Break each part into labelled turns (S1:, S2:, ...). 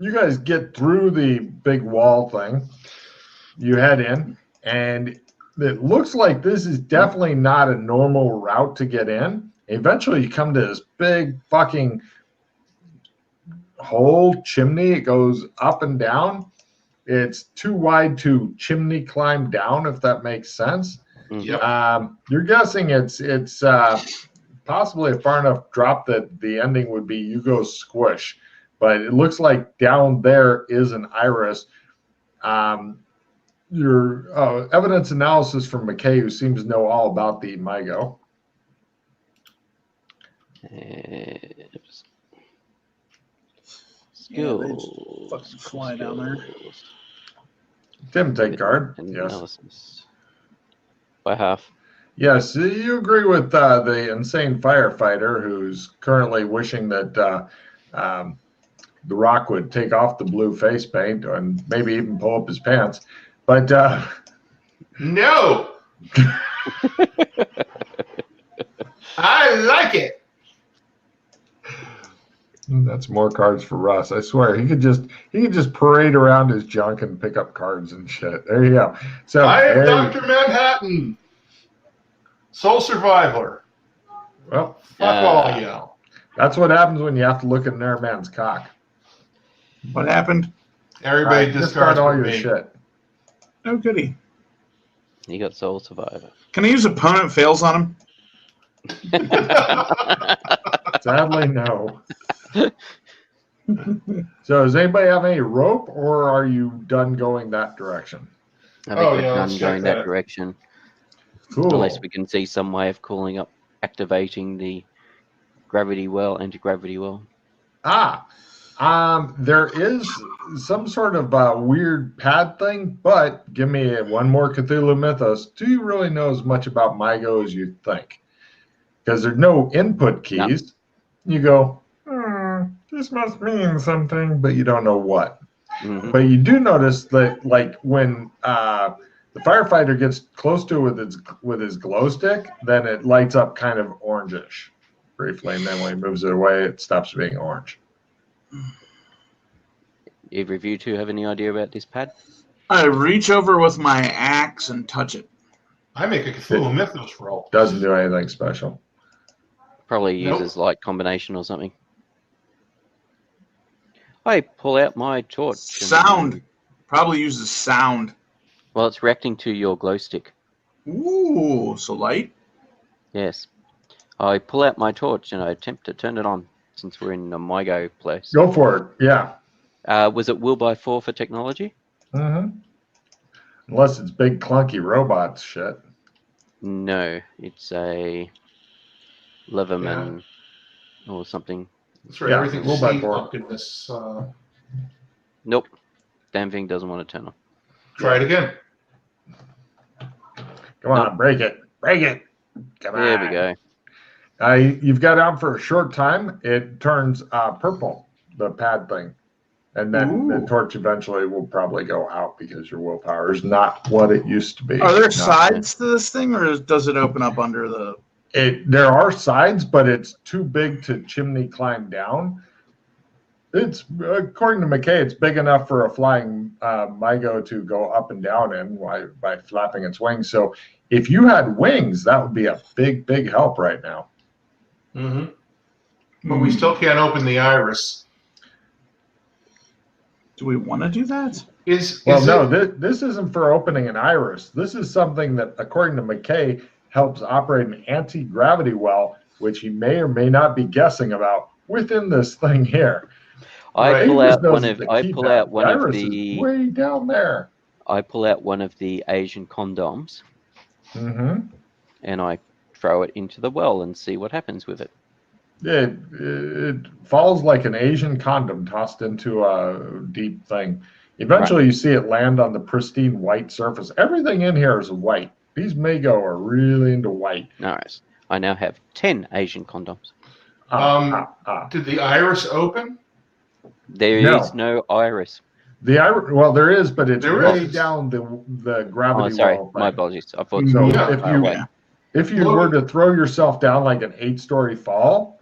S1: you guys get through the big wall thing. You head in, and it looks like this is definitely not a normal route to get in. Eventually, you come to this big fucking hole chimney. It goes up and down. It's too wide to chimney climb down, if that makes sense.
S2: Yep.
S1: You're guessing it's possibly a far enough drop that the ending would be you go squish, but it looks like down there is an iris. Your evidence analysis from McKay, who seems to know all about the MIGO.
S3: Skills. Yeah, fucking fly down there.
S1: Tim, take guard. Yes.
S4: Analysis. By half.
S1: Yes, you agree with the insane firefighter who's currently wishing that the Rock would take off the blue face paint and maybe even pull up his pants. But
S2: no, I like it.
S1: That's more cards for Russ. I swear he could just parade around his junk and pick up cards and shit. There you go. So
S2: I am Dr. Manhattan, Soul Survivor.
S1: Well,
S2: fuck all y'all.
S1: That's what happens when you have to look at another man's cock.
S3: What happened?
S2: Everybody discards
S1: all your
S2: me.
S1: shit.
S3: Oh, goody.
S4: You got Soul Survivor.
S3: Can I use opponent fails on him?
S1: Sadly, no. So, does anybody have any rope, or are you done going that direction?
S4: I think we're done going that direction.
S1: Cool.
S4: Unless we can see some way of calling up, activating the gravity well, anti-gravity well.
S1: There is some sort of weird pad thing, but give me one more Cthulhu Mythos. Do you really know as much about MIGO as you think? Because there's no input keys. No. You go, this must mean something, but you don't know what. Mm-hmm. But you do notice that, like, when the firefighter gets close to it with his glow stick, then it lights up kind of orangish briefly, and then when he moves it away, it stops being orange.
S4: Either of you two have any idea about this pad?
S3: I reach over with my axe and touch it.
S2: I make a Cthulhu Mythos roll.
S1: Doesn't do anything special.
S4: Probably uses light combination or something. I pull out my torch.
S3: Sound. Probably uses sound.
S4: Well, it's reacting to your glow stick.
S3: Ooh, so light?
S4: Yes. I pull out my torch and I attempt to turn it on, since we're in the MIGO place.
S1: Go for it, yeah.
S4: Was it will by 4 for technology?
S1: Mm-hmm. Unless it's big clunky robots shit.
S4: No, it's a Leverman or something.
S2: That's right, everything's steampunk in this.
S4: Nope. Damn thing doesn't want to turn on.
S2: Try it again.
S1: Come on, break it. Break it. Come on.
S4: There we go.
S1: You've got it on for a short time. It turns purple, the pad thing. And then the torch eventually will probably go out because your willpower is not what it used to be.
S3: Are there sides to this thing, or does it open up under the...
S1: There are sides, but it's too big to chimney climb down. It's, according to McKay, it's big enough for a flying MIGO to go up and down in by flapping its wings. So if you had wings, that would be a big, big help right now.
S2: Mm-hmm. But we still can't open the iris.
S3: Do we want to do that?
S1: This isn't for opening an iris. This is something that, according to McKay, helps operate an anti-gravity well, which he may or may not be guessing about within this thing here.
S4: I pull out one of
S1: the way down there.
S4: I pull out one of the Asian condoms, and I throw it into the well and see what happens with it.
S1: It falls like an Asian condom tossed into a deep thing. Eventually, you see it land on the pristine white surface. Everything in here is white. These MIGO are really into white.
S4: Nice. I now have 10 Asian condoms.
S2: Did the iris open?
S4: There is no iris.
S1: The iris, well, there is, but it's way down the gravity wall.
S4: My apologies. I thought
S1: so. If you were to throw yourself down like an 8-story fall,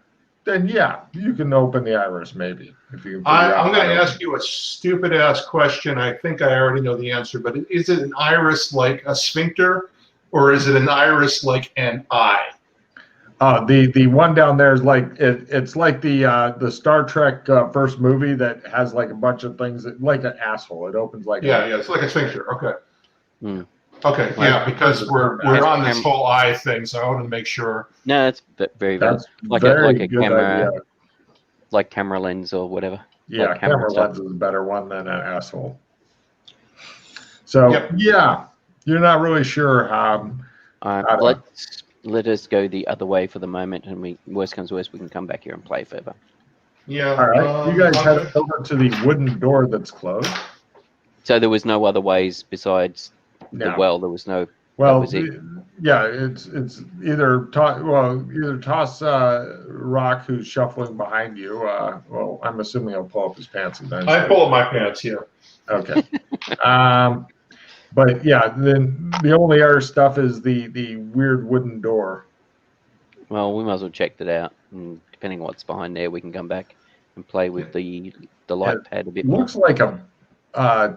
S1: then yeah, you can open the iris maybe. If you.
S2: I'm going to ask you a stupid ass question. I think I already know the answer, but is it an iris like a sphincter, or is it an iris like an eye?
S1: The one down there is like it's like the Star Trek first movie that has like a bunch of things like an asshole. It opens like
S2: it's like a sphincter. Okay.
S4: Hmm.
S2: Okay, yeah, because we're on this whole eye thing, so I want to make sure.
S4: No, that's very valid. Like a camera, idea. Like camera lens or whatever.
S1: Yeah,
S4: like
S1: camera lens is a better one than an asshole. So yeah, you're not really sure how.
S4: Let us go the other way for the moment, and worst comes worst, we can come back here and play further.
S1: Yeah. All right, you guys head over to the wooden door that's closed.
S4: So there was no other ways besides the well. There was no.
S1: Well, yeah, it's either toss Rock, who's shuffling behind you. Well, I'm assuming he'll pull up his pants eventually.
S2: I pull up my pants, yeah.
S1: Okay. But yeah, then the only other stuff is the weird wooden door.
S4: Well, we might as well check that out, and depending on what's behind there, we can come back and play with the light pad a bit more.
S1: Looks like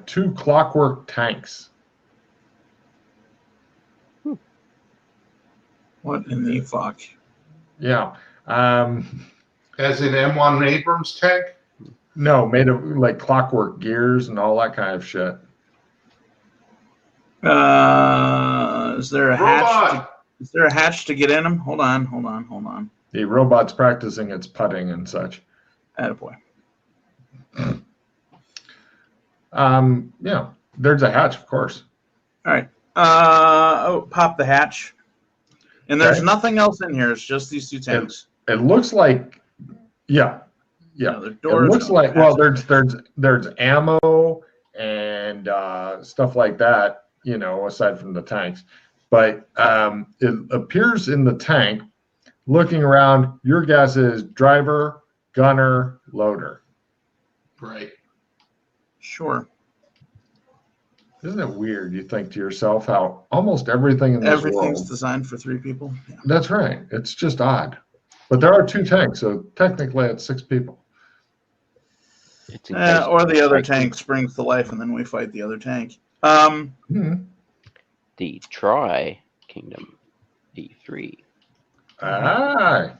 S1: two clockwork tanks.
S3: What in the fuck?
S1: Yeah.
S2: As in M1 Abrams tank?
S1: No, made of like clockwork gears and all that kind of shit.
S3: Is there a hatch? Is there a hatch to get in them? Hold on.
S1: The robot's practicing its putting and such.
S3: Attaboy.
S1: Yeah, there's a hatch, of course.
S3: All right. Pop the hatch. And there's nothing else in here. It's just these two tanks.
S1: It looks like, yeah.
S3: The
S1: it looks like there's ammo and stuff like that. Aside from the tanks, but it appears in the tank. Looking around, your guess is driver, gunner, loader.
S2: Right.
S3: Sure.
S1: Isn't it weird? You think to yourself how almost everything in this
S3: world designed for 3 people. Yeah.
S1: That's right. It's just odd, but there are 2 tanks, so technically it's 6 people.
S3: Or the other tank springs to life, and then we fight the other tank.
S4: The Tri Kingdom E3.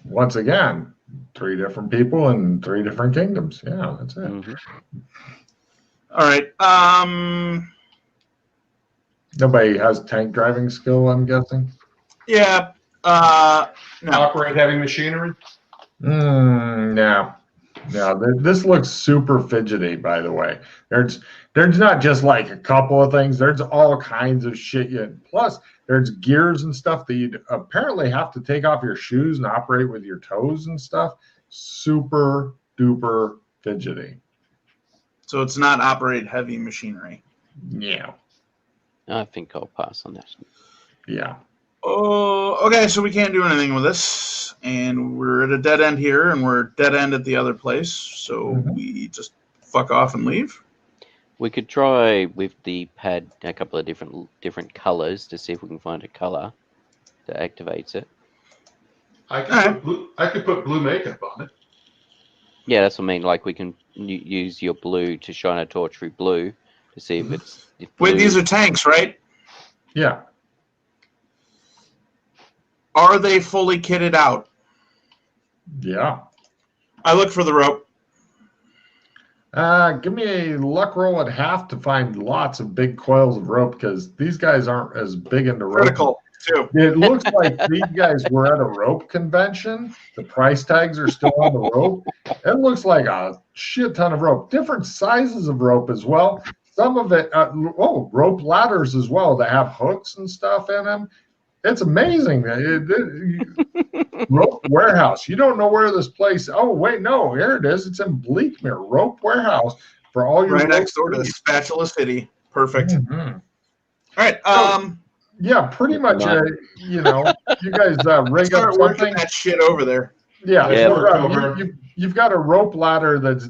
S1: Once again, 3 different people and 3 different kingdoms. Yeah, that's it.
S4: Mm-hmm.
S3: All right.
S1: Nobody has tank driving skill, I'm guessing.
S3: Yeah. No.
S2: Operate heavy machinery.
S1: No. This looks super fidgety, by the way. There's not just like a couple of things. There's all kinds of shit. Plus, there's gears and stuff that you'd apparently have to take off your shoes and operate with your toes and stuff. Super duper fidgety.
S3: So it's not operate heavy machinery.
S1: Yeah.
S4: I think I'll pass on that.
S1: Yeah.
S3: Oh, okay. So we can't do anything with this, and we're at a dead end here, and we're dead end at the other place. So we just fuck off and leave.
S4: We could try with the pad a couple of different colors to see if we can find a color that activates it.
S2: I could put blue makeup on it.
S4: Yeah, that's what I mean. Like we can use your blue to shine a torch through blue to see if it's.
S3: Wait, these are tanks, right?
S1: Yeah.
S3: Are they fully kitted out?
S1: Yeah.
S3: I look for the rope.
S1: Give me a luck roll at half to find lots of big coils of rope because these guys aren't as big into rope.
S3: Critical, too.
S1: It looks like these guys were at a rope convention. The price tags are still on the rope. It looks like a shit ton of rope. Different sizes of rope as well. Some of it, rope ladders as well that have hooks and stuff in them. It's amazing. Rope warehouse. You don't know where this place. Oh wait, no, here it is. It's in Bleakmere Rope Warehouse for all your
S3: right next door to Spatula City. Perfect.
S1: Mm-hmm.
S3: All right.
S1: Yeah, pretty much. You guys rig up something.
S3: That shit over there.
S1: Yeah. You've got a rope ladder that's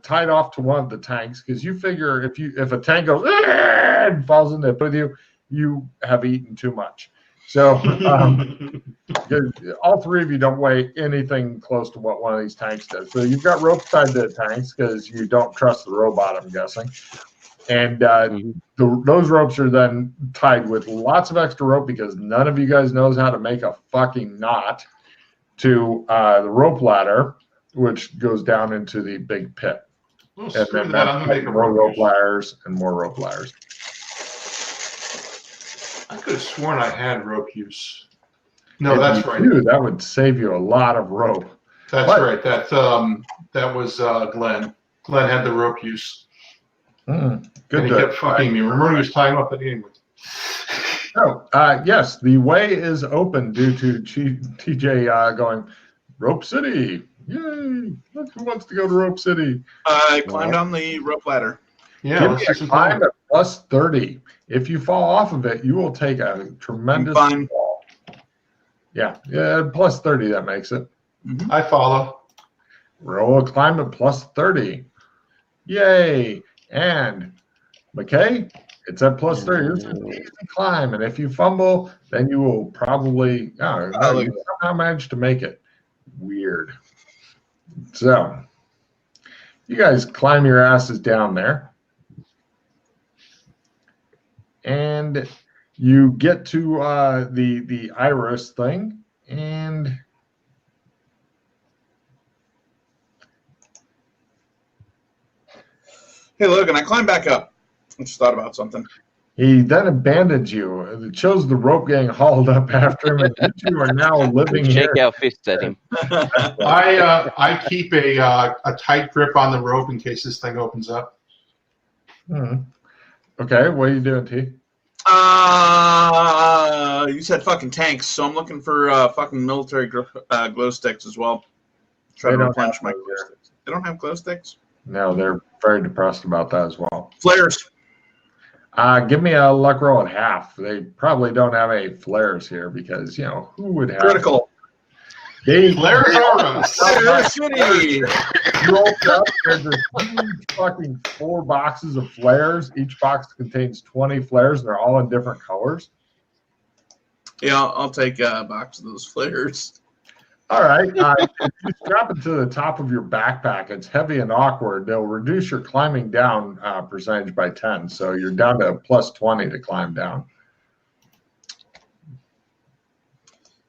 S1: tied off to one of the tanks because you figure if a tank goes and falls in there with you, you have eaten too much. So all three of you don't weigh anything close to what one of these tanks does. So you've got rope tied to the tanks because you don't trust the robot, I'm guessing. And those ropes are then tied with lots of extra rope because none of you guys knows how to make a fucking knot to the rope ladder, which goes down into the big pit.
S2: Well,
S1: And
S2: screw
S1: then
S2: that. I'm going to make a
S1: more rope
S2: rope.
S1: ladders and more rope ladders.
S2: I could have sworn I had rope use. No,
S1: If
S2: that's
S1: you
S2: right.
S1: do, that would save you a lot of rope.
S2: That's right. That was Glenn. Glenn had the rope use.
S1: Good.
S2: And he kept fucking me. Remember, he was tying up at the end.
S1: Oh, yes, the way is open due to TJ going, Rope City. Yay! Look who wants to go to Rope City.
S3: I climbed on the rope ladder.
S2: Yeah,
S1: Give
S2: let's
S1: me
S2: see
S1: a
S2: some
S1: climb
S2: time.
S1: at plus 30. If you fall off of it, you will take a tremendous
S3: Fine.
S1: fall. Yeah, plus 30, that makes it.
S2: I follow.
S1: Roll a climb at plus 30. Yay! And McKay, it's at plus 30. It's an easy climb, and if you fumble, then you will probably you somehow manage to make it. Weird. So you guys climb your asses down there, and you get to the iris thing, and
S3: Hey, Logan, I climbed back up. I just thought about something.
S1: he then abandons you. It shows the rope getting hauled up after him, and you two are now living here.
S4: Shake our fists at him.
S2: I keep a tight grip on the rope in case this thing opens up.
S1: Okay, what are you doing, T?
S3: You said fucking tanks, so I'm looking for fucking military glow sticks as well. Try to replenish my glow sticks. They don't have glow sticks?
S1: No, they're very depressed about that as well.
S3: Flares.
S1: Give me a luck roll at half. They probably don't have any flares here because, who would have
S3: Critical.
S2: Flares are us.
S3: Flare City.
S1: You open up, there's a huge fucking 4 boxes of flares. Each box contains 20 flares, and they're all in different colors.
S3: Yeah, I'll take a box of those flares.
S1: All right. If you strap it to the top of your backpack, it's heavy and awkward. They'll reduce your climbing down percentage by 10. So you're down to plus 20 to climb down.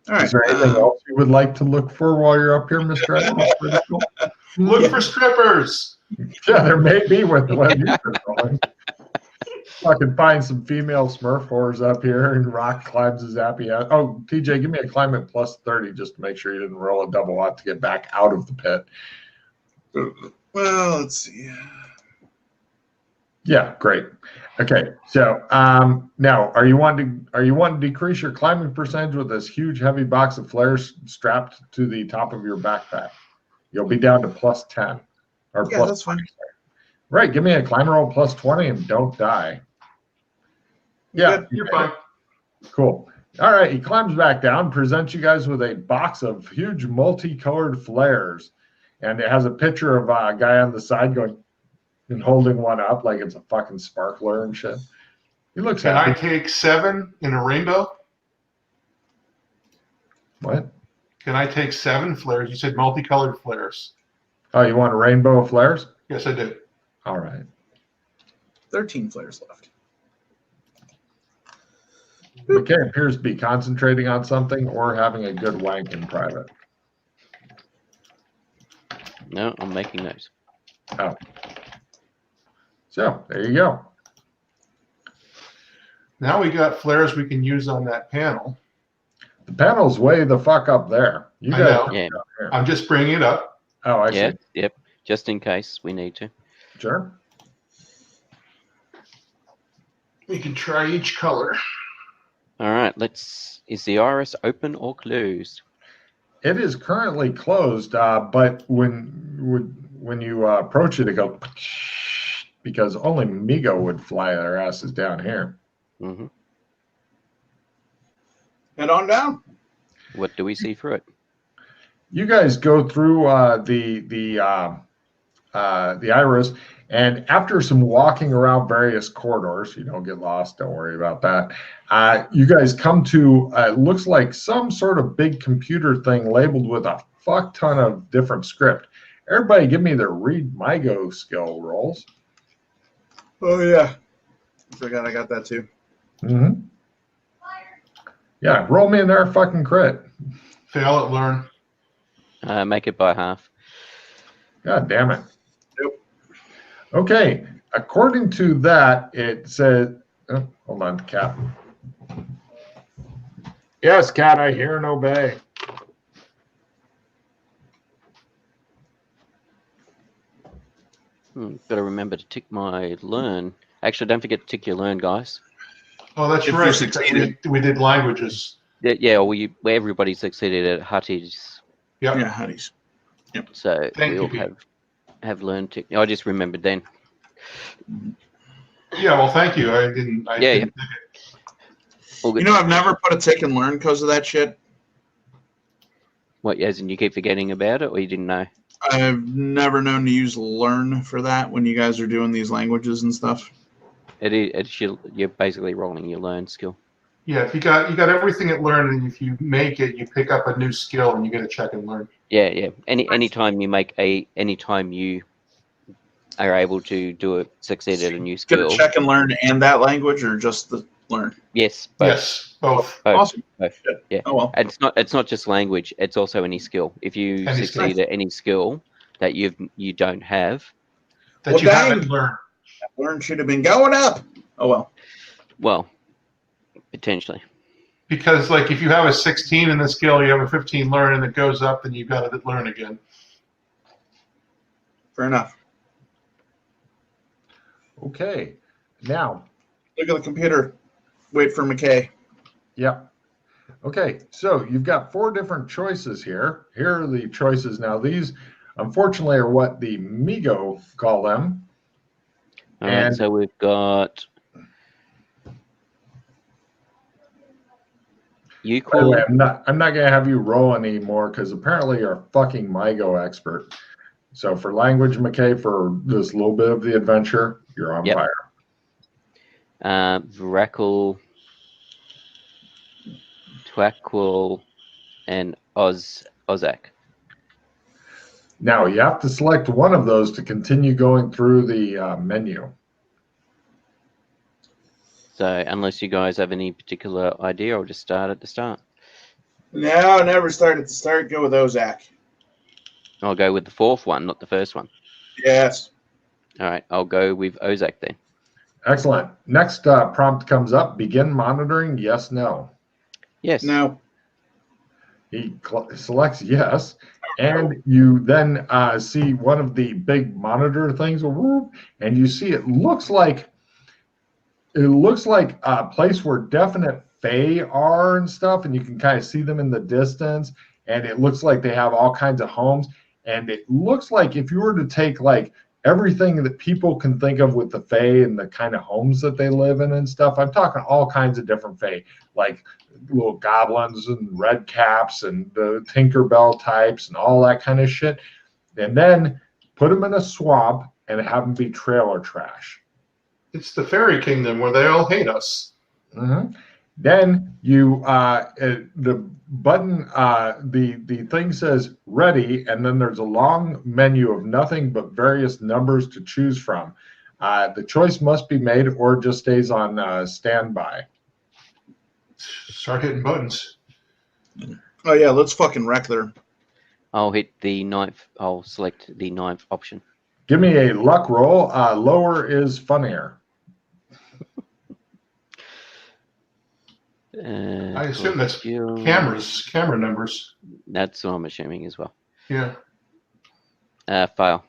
S3: All right.
S1: Is there anything else you would like to look for while you're up here, Mr. Evans?
S2: Look for strippers.
S1: Yeah, there may be with what you're going. I can find some female Smurf whores up here, and Rock climbs his happy ass. Oh, TJ, give me a climb at plus 30 just to make sure you didn't roll a double out to get back out of the pit.
S3: Well, let's see.
S1: Yeah, great. Okay, so now are you wanting to decrease your climbing percentage with this huge heavy box of flares strapped to the top of your backpack? You'll be down to plus 10 or
S3: Yeah,
S1: plus
S3: that's fine.
S1: 20. Right, give me a climb roll plus 20 and don't die. Yeah,
S2: You're fine.
S1: Cool. All right, he climbs back down, presents you guys with a box of huge multicolored flares, and it has a picture of a guy on the side going and holding one up like it's a fucking sparkler and shit. He looks
S2: Can
S1: happy.
S2: I take 7 in a rainbow?
S1: What?
S2: Can I take 7 flares? You said multicolored flares.
S1: Oh, you want a rainbow of flares?
S2: Yes, I do.
S1: All right.
S3: 13 flares left.
S1: McKay appears to be concentrating on something or having a good wank in private.
S4: No, I'm making those.
S1: Oh. So, there you go.
S2: Now we got flares we can use on that panel.
S1: The panel's way the fuck up there. You
S2: I
S1: guys
S2: know.
S1: are
S4: Yeah.
S1: down here.
S2: I'm just bringing it up.
S1: Oh, I
S4: Yeah,
S1: see.
S4: yep. Just in case we need to.
S1: Sure.
S2: We can try each color.
S4: All right, is the iris open or closed?
S1: It is currently closed, but when you approach it, it goes because only Migo would fly their asses down here.
S4: Mm-hmm.
S3: Head on down.
S4: What do we see through it?
S1: You guys go through the iris, And after some walking around various corridors, you don't get lost, don't worry about that. You guys come to, looks like some sort of big computer thing labeled with a fuck ton of different script. Everybody give me their read MyGo skill rolls.
S3: Oh, yeah. I forgot I got that too.
S1: Mm-hmm. Yeah, roll me in there, fucking crit.
S2: Fail at learn.
S4: Make it by half.
S1: God damn it.
S3: Yep.
S1: Okay, according to that, it said, oh, hold on, Cat. Yes, Cat, I hear and obey.
S4: Gotta remember to tick my learn. Actually, don't forget to tick your learn, guys.
S2: Oh, that's
S3: If you
S2: right.
S3: succeeded.
S2: We did languages.
S4: Yeah, well, everybody succeeded at Hutties,
S2: Yep.
S3: Yeah, honey's.
S4: so
S2: Thank
S4: we
S2: you,
S4: all
S2: Pete.
S4: have learned tick. I just remembered then.
S2: Yeah, well, thank you. I didn't.
S4: All good.
S3: You know, I've never put a tick and learn because of that shit.
S4: What, as in you keep forgetting about it, or you didn't know?
S3: I've never known to use learn for that when you guys are doing these languages and stuff.
S4: You're basically rolling your learn skill.
S2: Yeah, if you got everything at learn, and if you make it, you pick up a new skill, and you get a check and learn.
S4: Yeah. Anytime you are able to succeed at a new
S3: Get
S4: skill.
S3: a check and learn and that language, or just the learn?
S4: Yes, both.
S2: Yes, both.
S3: Awesome.
S4: Both. Yeah.
S3: Oh well.
S4: It's not just language. It's also any skill. If you
S2: Any
S4: succeed at any skill that you don't have,
S2: That
S3: Well,
S2: you
S3: dang.
S2: haven't learned.
S3: Learn should have been going up. Oh well.
S4: well, potentially.
S2: Because, like, if you have a 16 in the skill, you have a 15 learn, and it goes up, and you've got to learn again.
S3: Fair enough.
S1: Okay, now,
S3: Look at the computer. Wait for McKay.
S1: yeah. Okay, so you've got 4 different choices here. Here are the choices. Now, these, unfortunately, are what the MiGo call them.
S4: All right,
S1: And-
S4: so we've got
S1: By the way,
S4: Euclid.
S1: I'm not gonna have you roll anymore because apparently you're a fucking MiGo expert. So for language, McKay, for this little bit of the adventure, you're on
S4: Yep.
S1: fire.
S4: Vrackle, Twaquil, and Ozak.
S1: Now you have to select one of those to continue going through the menu.
S4: So unless you guys have any particular idea, I'll just start at the start.
S3: No, never start at the start. Go with Ozak.
S4: I'll go with the 4th one, not the 1st one.
S3: Yes.
S4: All right, I'll go with Ozak then.
S1: Excellent. Next prompt comes up. Begin monitoring. Yes, no.
S4: Yes.
S3: No.
S1: He selects yes, and you then see one of the big monitor things, and you see it looks like a place where definite fae are and stuff, and you can kind of see them in the distance, and it looks like they have all kinds of homes, and it looks like if you were to take like everything that people can think of with the fae and the kind of homes that they live in and stuff, I'm talking all kinds of different fae, like little goblins and red caps and the Tinkerbell types and all that kind of shit, and then put them in a swamp and have them be trailer trash.
S2: It's the fairy kingdom where they all hate us.
S1: Mm-hmm. Then you the button the thing says ready, and then there's a long menu of nothing but various numbers to choose from. The choice must be made or it just stays on standby.
S2: Start hitting buttons.
S3: Oh yeah, let's fucking wreck there.
S4: I'll hit the 9th. I'll select the 9th option.
S1: Give me a luck roll. Lower is funnier.
S2: I assume that's
S4: skill.
S2: camera numbers.
S4: That's what I'm assuming as well.
S2: Yeah.
S4: Fail.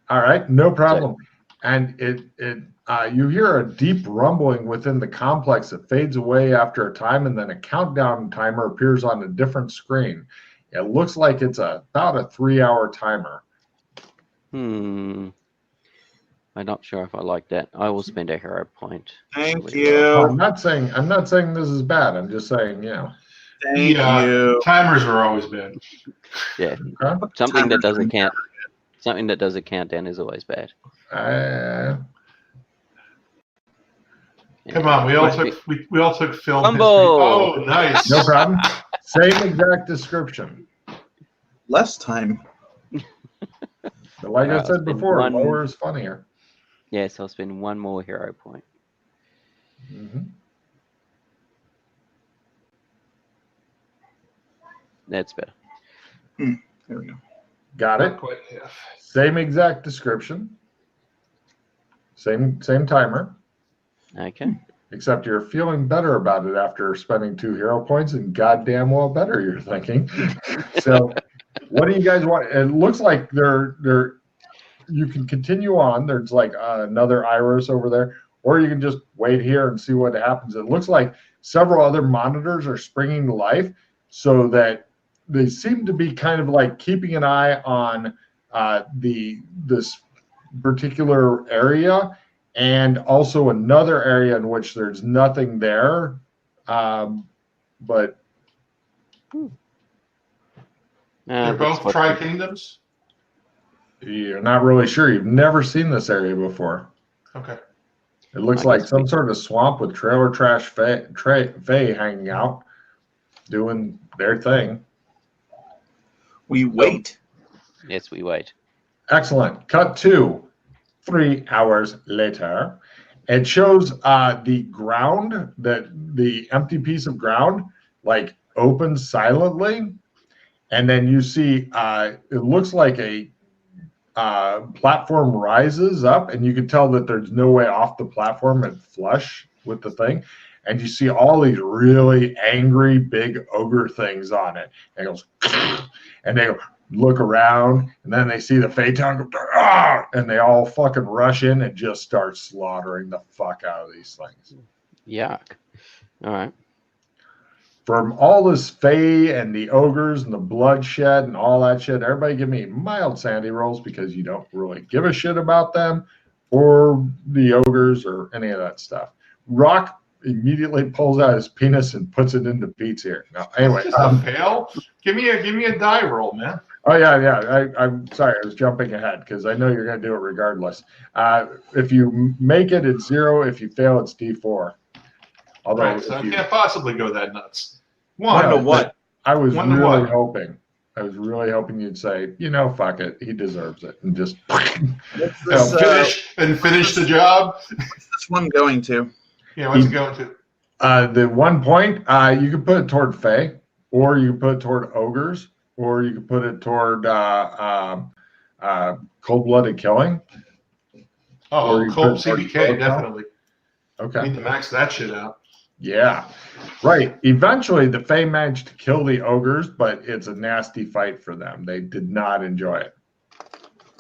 S1: All right, no problem. And you hear a deep rumbling within the complex that fades away after a time, and then a countdown timer appears on a different screen. It looks like it's about a 3-hour timer.
S4: I'm not sure if I like that. I will spend a hero point.
S3: Thank
S1: I'm
S3: you.
S1: not saying this is bad. I'm just saying,
S3: Thank you.
S2: Timers are always bad.
S4: Yeah.
S1: Okay.
S4: Something that doesn't count. Something that does a countdown is always bad.
S2: Come on, we all took film
S4: Fumble.
S2: history. Oh, nice.
S1: No problem. Same exact description.
S3: Less time.
S1: But like I
S4: I'll
S1: said
S4: spend
S1: before,
S4: one-
S1: lower is funnier.
S4: Yes, I'll spend one more hero point. That's better.
S3: There we go.
S1: Got
S2: Not
S1: it.
S2: quite half.
S1: Same exact description. Same timer.
S4: Okay.
S1: Except you're feeling better about it after spending 2 hero points, and goddamn well better you're thinking. So, what do you guys want? It looks like you can continue on. There's like another iris over there, or you can just wait here and see what happens. It looks like several other monitors are springing to life, so that they seem to be kind of like keeping an eye on this particular area. And also another area in which there's nothing there, but
S2: They're both Tri-Kingdoms?
S1: you're not really sure. You've never seen this area before.
S2: Okay.
S1: It looks like some sort of swamp with trailer trash fae hanging out, doing their thing.
S3: We wait.
S4: Yes, we wait.
S1: Excellent. Cut to 3 hours later. It shows the ground, the empty piece of ground, like opens silently, and then you see it looks like a platform rises up, and you can tell that there's no way off the platform and flush with the thing, and you see all these really angry big ogre things on it, and it goes, and they go, look around, and then they see the Phaeton go, and they all fucking rush in and just start slaughtering the fuck out of these things.
S4: Yuck. All right.
S1: From all this fae and the ogres and the bloodshed and all that shit, everybody give me mild sanity rolls, because you don't really give a shit about them or the ogres or any of that stuff. Rock immediately pulls out his penis and puts it into Pete's ear. Now, anyway,
S2: Just a fail. Give me a die roll, man.
S1: Oh yeah. I'm sorry, I was jumping ahead because I know you're going to do it regardless. If you make it, it's 0. If you fail, it's D4. Although,
S2: Right, so I can't possibly go that nuts.
S3: One to what?
S1: I was
S2: One to
S1: really
S2: what?
S1: hoping. I was really hoping you'd say, fuck it, he deserves it, and just
S2: Finish the job.
S3: What's this one going to?
S2: Yeah, what's it going to?
S1: the 1 point. You can put it toward fae, or you can put it toward ogres, or you can put it toward cold-blooded killing.
S2: Oh,
S1: Or you
S2: cold
S1: put it
S2: CBK,
S1: toward
S2: definitely.
S1: Okay.
S2: Need to max that shit out.
S1: Yeah, right. Eventually, the Fae managed to kill the ogres, but it's a nasty fight for them. They did not enjoy it.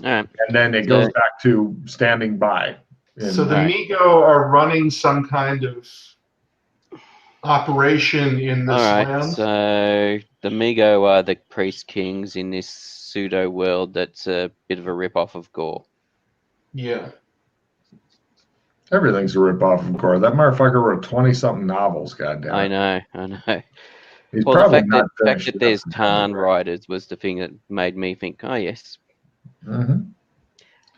S4: All right.
S1: And then it goes back to standing by.
S2: So the Migo are running some kind of operation in this
S4: All right.
S2: land?
S4: So the Migo are the priest kings in this pseudo world that's a bit of a rip-off of Gore.
S2: Yeah.
S1: Everything's a rip-off of Gore. That motherfucker wrote 20-something novels, goddamn.
S4: I know.
S1: He's
S4: Well, the
S1: probably
S4: fact
S1: not
S4: that
S1: finished yet.
S4: there's Tarn writers was the thing that made me think, oh, yes.
S1: Mhm.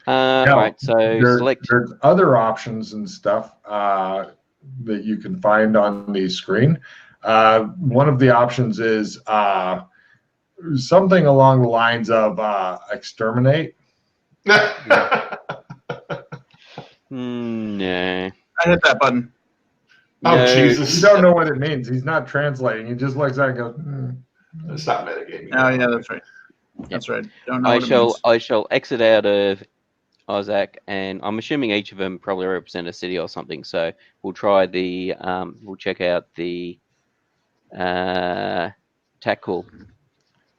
S4: All right, so select.
S1: There's other options and stuff that you can find on the screen. One of the options is something along the lines of exterminate.
S4: No.
S3: I hit that button.
S2: Oh,
S4: No.
S2: Jesus.
S1: You don't know what it means. He's not translating. He just looks at it and goes,
S2: It's not metagaming.
S3: Oh, yeah, that's right. That's right. Don't know what it means.
S4: I shall exit out of Isaac, and I'm assuming each of them probably represent a city or something. So we'll try the we'll check out the tackle.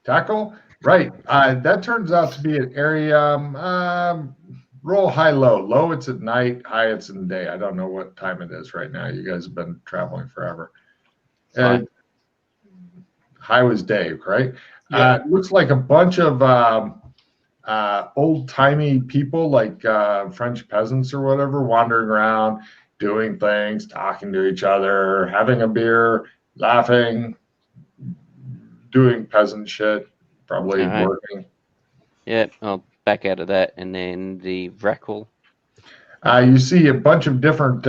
S1: Tackle? Right. That turns out to be an area. Roll high, low. Low, it's at night. High, it's in the day. I don't know what time it is right now. You guys have been traveling forever. High was day, right?
S2: Yeah.
S1: It looks like a bunch of old-timey people, like French peasants or whatever, wandering around, doing things, talking to each other, having a beer, laughing, doing peasant shit, probably
S4: All right.
S1: working.
S4: Yeah, I'll back out of that, and then the Vrackle.
S1: You see a bunch of different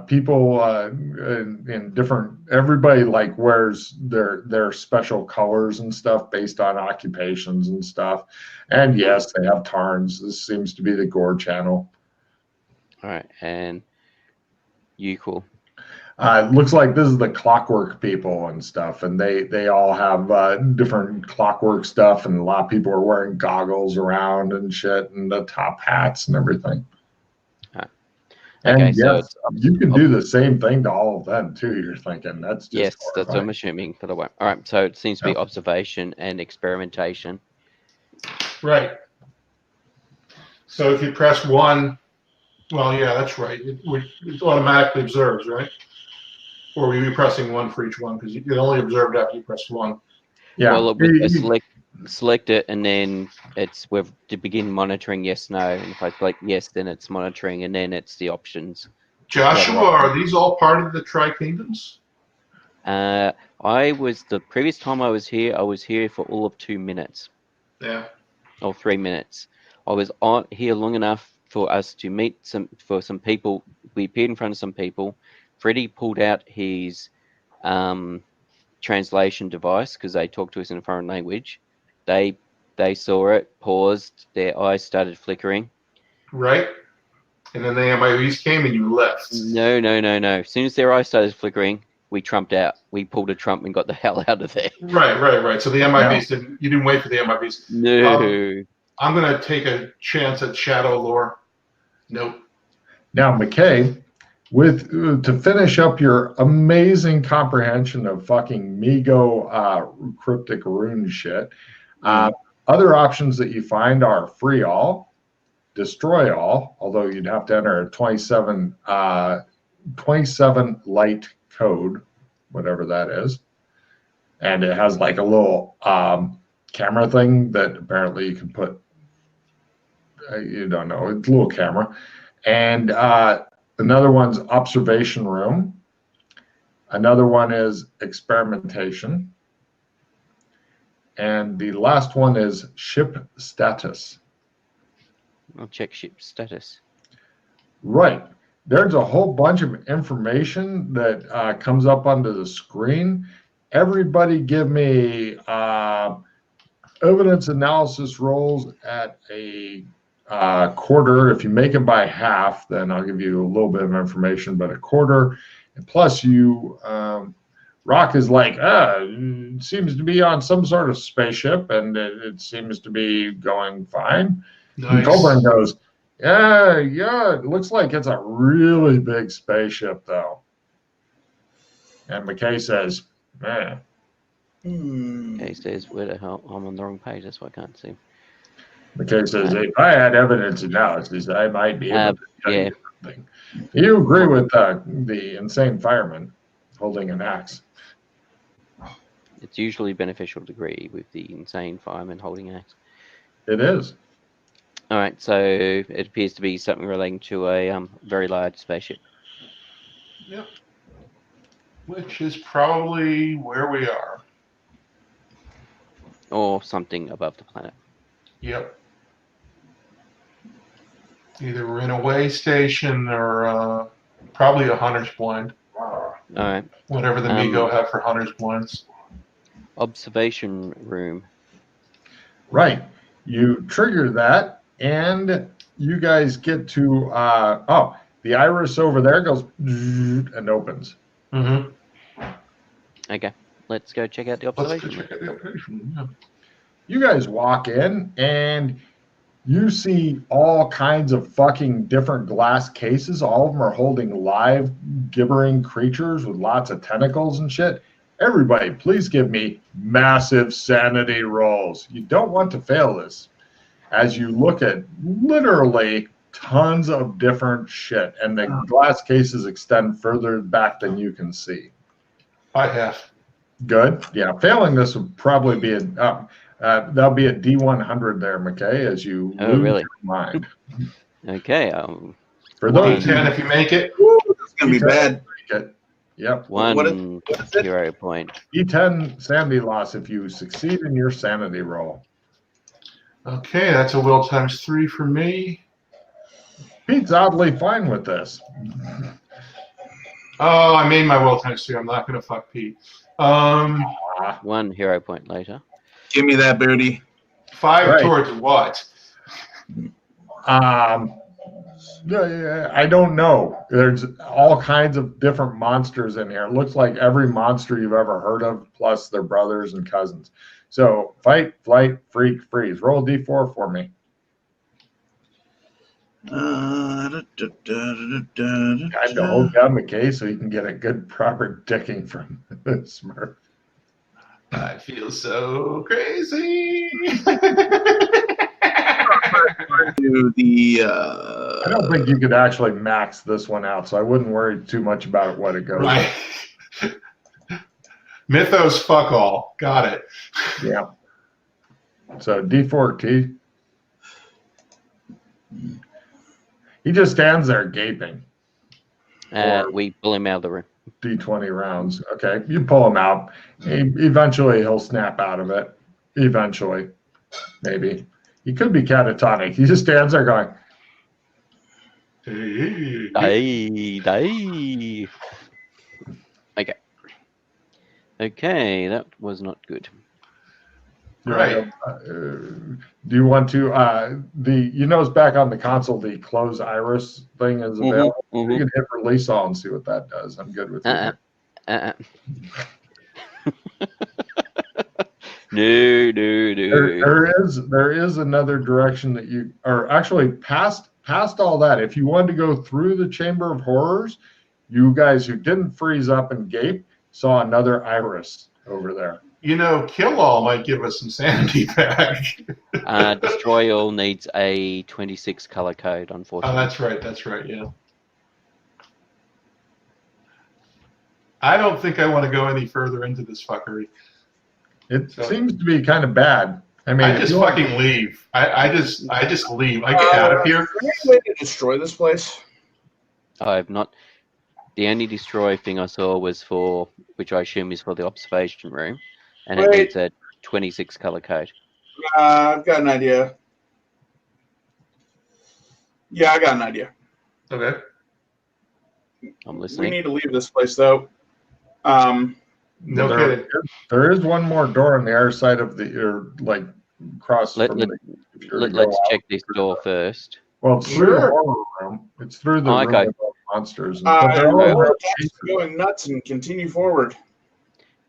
S1: people in different. Everybody like wears their special colors and stuff based on occupations and stuff. And yes, they have tarns. This seems to be the Gore channel.
S4: All right, and Euclid.
S1: It looks like this is the clockwork people and stuff, and they all have different clockwork stuff, and a lot of people are wearing goggles around and shit, and the top hats and everything. And
S4: Okay, so
S1: yes, you can do the same thing to all of them too. You're thinking that's just
S4: yes, that's what I'm
S1: horrifying.
S4: assuming for the one. All right, so it seems to be observation and experimentation.
S2: Right. So if you press 1, well, yeah, that's right. It automatically observes, right? Or will you be pressing 1 for each one? Because you can only observe after you press 1.
S1: Yeah.
S4: Well, select it, and then it's with to begin monitoring. Yes, no. And if I click yes, then it's monitoring, and then it's the options.
S2: Joshua, are these all part of the Tri-Kingdoms?
S4: The previous time I was here for all of 2 minutes.
S2: Yeah.
S4: Or 3 minutes. I was on here long enough for us to meet some people. We appeared in front of some people. Freddie pulled out his translation device because they talked to us in a foreign language. They saw it, paused, their eyes started flickering.
S2: Right. And then the MIBs came and you left.
S4: No. As soon as their eyes started flickering, we trumped out. We pulled a trump and got the hell out of there.
S2: Right. So the MIBs you didn't wait for the MIBs.
S4: No.
S2: I'm going to take a chance at Shadow Lore. Nope.
S1: Now, McKay, to finish up your amazing comprehension of fucking Migo cryptic rune shit, other options that you find are free all, destroy all, although you'd have to enter a 27 light code, whatever that is. And it has like a little camera thing that apparently you can put, you don't know, it's a little camera. And another one's observation room. Another one is experimentation. And the last one is ship status.
S4: I'll check ship status.
S1: Right. There's a whole bunch of information that comes up onto the screen. Everybody give me evidence analysis rolls at a quarter. If you make it by half, then I'll give you a little bit of information, but a quarter. And plus you, Rock is like, it seems to be on some sort of spaceship and it seems to be going fine.
S2: Nice.
S1: And Colburn goes, yeah, it looks like it's a really big spaceship though. And McKay says, man.
S4: He says, where the hell? I'm on the wrong page, that's why I can't see.
S1: McKay says, if I had evidence analysis, I might be able to tell you something. You agree with the insane fireman holding an axe.
S4: It's usually beneficial to agree with the insane fireman holding an axe.
S1: It is.
S4: All right, so it appears to be something relating to a very large spaceship.
S2: Yep. Which is probably where we are.
S4: Or something above the planet.
S2: Yep. Either we're in a way station or probably a hunter's blind.
S4: All right.
S2: Whatever the Migo have for hunter's blinds.
S4: Observation room. Right.
S1: You trigger that, and you guys get to the iris over there goes and opens.
S2: Mm-hmm.
S4: Okay. Let's go check out the observation room.
S2: Yeah.
S1: You guys walk in, and you see all kinds of fucking different glass cases. All of them are holding live, gibbering creatures with lots of tentacles and shit. Everybody, please give me massive sanity rolls. You don't want to fail this as you look at literally tons of different shit, and the glass cases extend further back than you can see.
S2: I have.
S1: Good. Yeah, failing this would probably be that'll be a D100 there, McKay, as you lose
S4: really?
S1: your mind.
S4: Okay.
S1: For those
S2: D10 if you make it.
S3: It's going to be bad.
S1: Yep.
S4: One hero point.
S1: D10 sanity loss if you succeed in your sanity roll.
S2: Okay, that's a will times 3 for me.
S1: Pete's oddly fine with this.
S2: Oh, I made my will times 3. I'm not going to fuck Pete.
S4: 1 hero point later.
S3: Give me that booty.
S2: 5
S1: Right.
S2: towards what?
S1: I don't know. There's all kinds of different monsters in here. It looks like every monster you've ever heard of, plus their brothers and cousins. So fight, flight, freak, freeze. Roll a d4 for me. Time to hold down McKay so you can get a good proper dicking from Smurf.
S2: I feel so crazy.
S1: I don't think you could actually max this one out, so I wouldn't worry too much about what it goes.
S2: Right. Mythos, fuck all. Got it.
S1: Yeah. So D4T. He just stands there gaping.
S4: We pull him out of the room.
S1: D20 rounds. Okay, you pull him out. Eventually, he'll snap out of it. Eventually, maybe. He could be catatonic. He just stands there going,
S4: Die. Okay, that was not good.
S2: Right.
S1: do you want to it's back on the console, the close iris thing is available. You can hit release all and see what that does. I'm good with that.
S4: No.
S1: There is another direction that you are actually past all that. If you wanted to go through the Chamber of Horrors, you guys who didn't freeze up and gape saw another iris over there.
S2: Kill All might give us some sanity back.
S4: Destroy All needs a 26 color code, unfortunately.
S2: Oh, that's right, yeah. I don't think I want to go any further into this fuckery.
S1: It seems to be kind of bad. I mean,
S2: I just fucking leave. I just leave. I get out of here.
S3: Is there any way to destroy this place?
S4: I've not. The only destroy thing I saw was which I assume is for the observation room, and it needs a 26 color code.
S3: I've got an idea. Yeah, I got an idea.
S2: Okay.
S4: I'm listening.
S3: We need to leave this place, though.
S2: No kidding.
S1: There is one more door on the other side of across from the.
S4: Let's check this door first.
S1: Well, it's through the horror room. It's through the room with all the monsters.
S3: Going nuts and continue forward.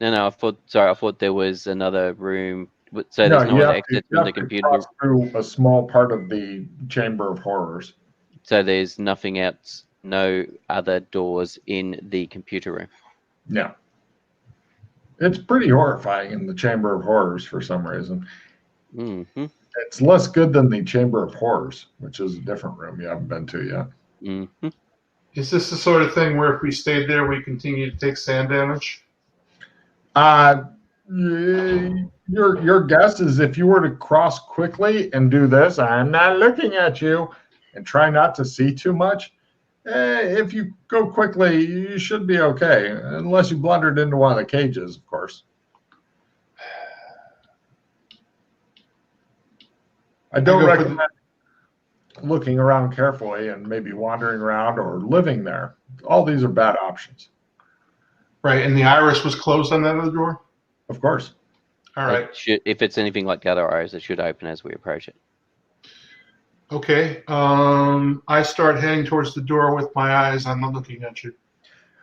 S4: No, I thought there was another room. So there's no exit from the computer.
S1: Cross through a small part of the Chamber of Horrors.
S4: So there's nothing else, no other doors in the computer room.
S1: No. It's pretty horrifying in the Chamber of Horrors for some reason.
S4: Mm-hmm.
S1: It's less good than the Chamber of Horrors, which is a different room you haven't been to yet.
S4: Mm-hmm.
S2: Is this the sort of thing where if we stayed there, we continue to take sand damage?
S1: Your guess is if you were to cross quickly and do this, I'm not looking at you, and try not to see too much, if you go quickly, you should be okay, unless you blundered into one of the cages, of course. I don't recommend looking around carefully and maybe wandering around or living there. All these are bad options.
S2: Right, and the iris was closed on that other door?
S1: Of course.
S2: All right.
S4: If it's anything like the other iris, it should open as we approach it.
S2: Okay. I start heading towards the door with my eyes. I'm not looking at you.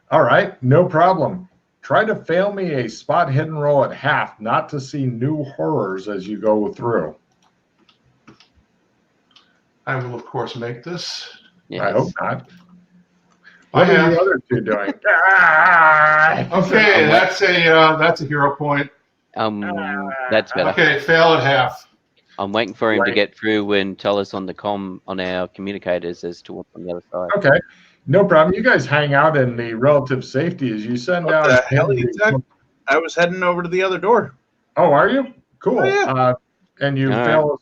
S1: All right, no problem. Try to fail me a spot hidden roll at half, not to see new horrors as you go through.
S2: I will, of course, make this.
S4: Yes.
S1: I hope not.
S2: I
S1: What are
S2: have.
S1: the other two doing?
S2: Okay, that's a hero point.
S4: That's better.
S2: Okay, fail at half.
S4: I'm waiting for him to
S1: Right.
S4: get through and tell us on our communicators as to what's on the other side.
S1: Okay, no problem. You guys hang out in the relative safety as you send
S3: What
S1: down.
S3: the hell, Ethan? I was heading over to the other door.
S1: Oh, are you? Cool.
S3: Oh, yeah.
S1: And you
S4: All
S1: fail.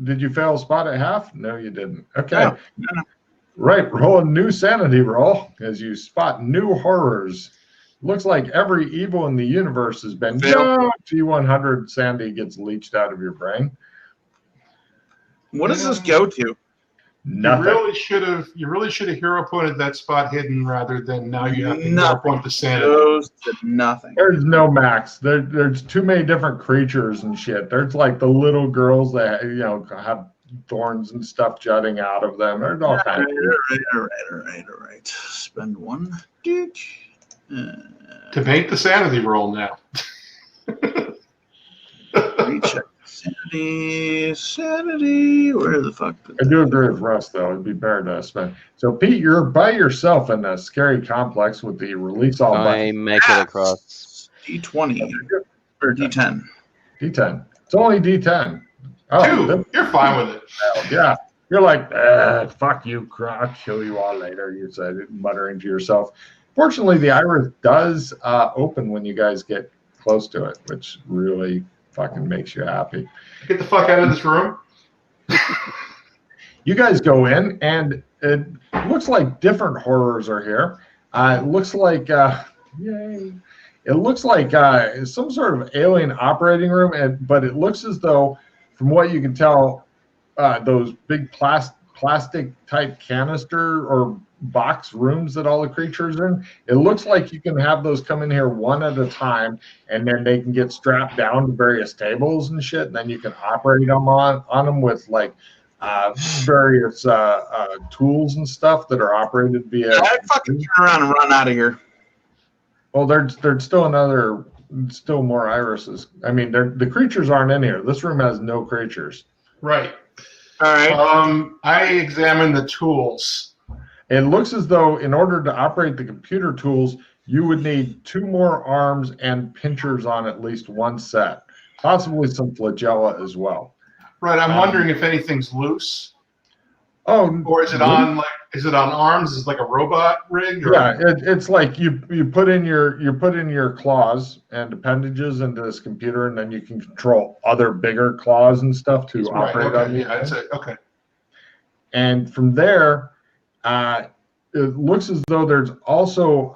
S1: Did you fail a spot at half? No, you didn't. Okay.
S3: No.
S1: Right. Roll a new sanity roll as you spot new horrors. Looks like every evil in the universe has been.
S3: Fail.
S1: No, G100 sanity gets leached out of your brain.
S3: What does this go to?
S1: Nothing.
S2: You really should have hero pointed that spot hidden rather than now you have to hero point the sanity.
S3: Goes to nothing.
S1: There's no max. There's too many different creatures and shit. There's like the little girls that have thorns and stuff jutting out of them. There's all kinds.
S3: All right. Spend one.
S2: To make the sanity roll now.
S3: Recheck sanity. Where the fuck?
S1: I do agree with Russ, though. It'd be better to spend. So, Pete, you're by yourself in a scary complex with the release all button.
S4: I make it across.
S3: D20 or D10.
S1: D10. It's only D10.
S2: Two. You're fine with it.
S1: Yeah. You're like, fuck you. I'll kill you all later, you said, muttering to yourself. Fortunately, the iris does open when you guys get close to it, which really fucking makes you happy.
S2: Get the fuck out of this room.
S1: You guys go in, and it looks like different horrors are here. It looks like, yay! It looks like some sort of alien operating room, but it looks as though, from what you can tell, those big plastic type canister or box rooms that all the creatures are in, it looks like you can have those come in here one at a time, and then they can get strapped down to various tables and shit, and then you can operate them on them with like various tools and stuff that are operated via.
S3: I'd fucking turn around and run out of here.
S1: Well, there's still more irises. I mean, the creatures aren't in here. This room has no creatures.
S2: Right.
S3: All right.
S2: I examined the tools.
S1: It looks as though in order to operate the computer tools, you would need 2 more arms and pinchers on at least one set, possibly some flagella as well.
S2: Right. I'm wondering if anything's loose.
S1: Oh,
S2: or is it on arms? Is it like a robot rig? Or?
S1: Yeah, it's like you put in your claws and appendages into this computer, and then you can control other bigger claws and stuff to operate on you.
S2: Yeah, I'd say okay.
S1: And from there, it looks as though there's also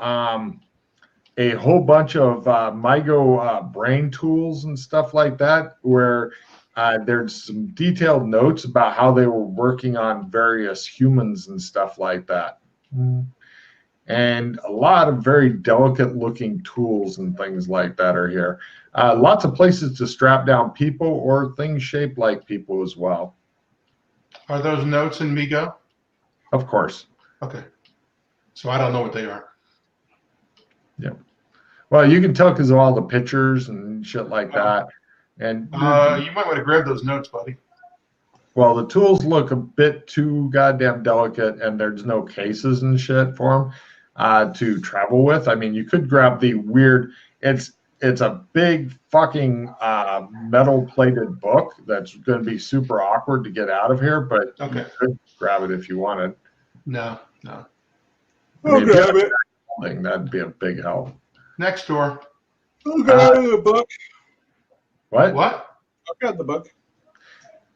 S1: a whole bunch of MIGO brain tools and stuff like that, where there's some detailed notes about how they were working on various humans and stuff like that. And a lot of very delicate looking tools and things like that are here. Lots of places to strap down people or things shaped like people as well.
S2: Are those notes in MIGO?
S1: Of course.
S2: Okay. So I don't know what they are.
S1: Yeah. Well, you can tell because of all the pictures and shit like that. And
S2: you might want to grab those notes, buddy.
S1: Well, the tools look a bit too goddamn delicate, and there's no cases and shit for them to travel with. I mean, you could grab the weird. It's a big fucking metal-plated book that's going to be super awkward to get out of here, but
S2: okay.
S1: You could grab it if you wanted.
S2: No.
S1: I mean,
S3: grab it.
S1: That'd be a big help.
S2: Next door.
S3: I'll grab the book.
S1: What?
S3: I've got the book.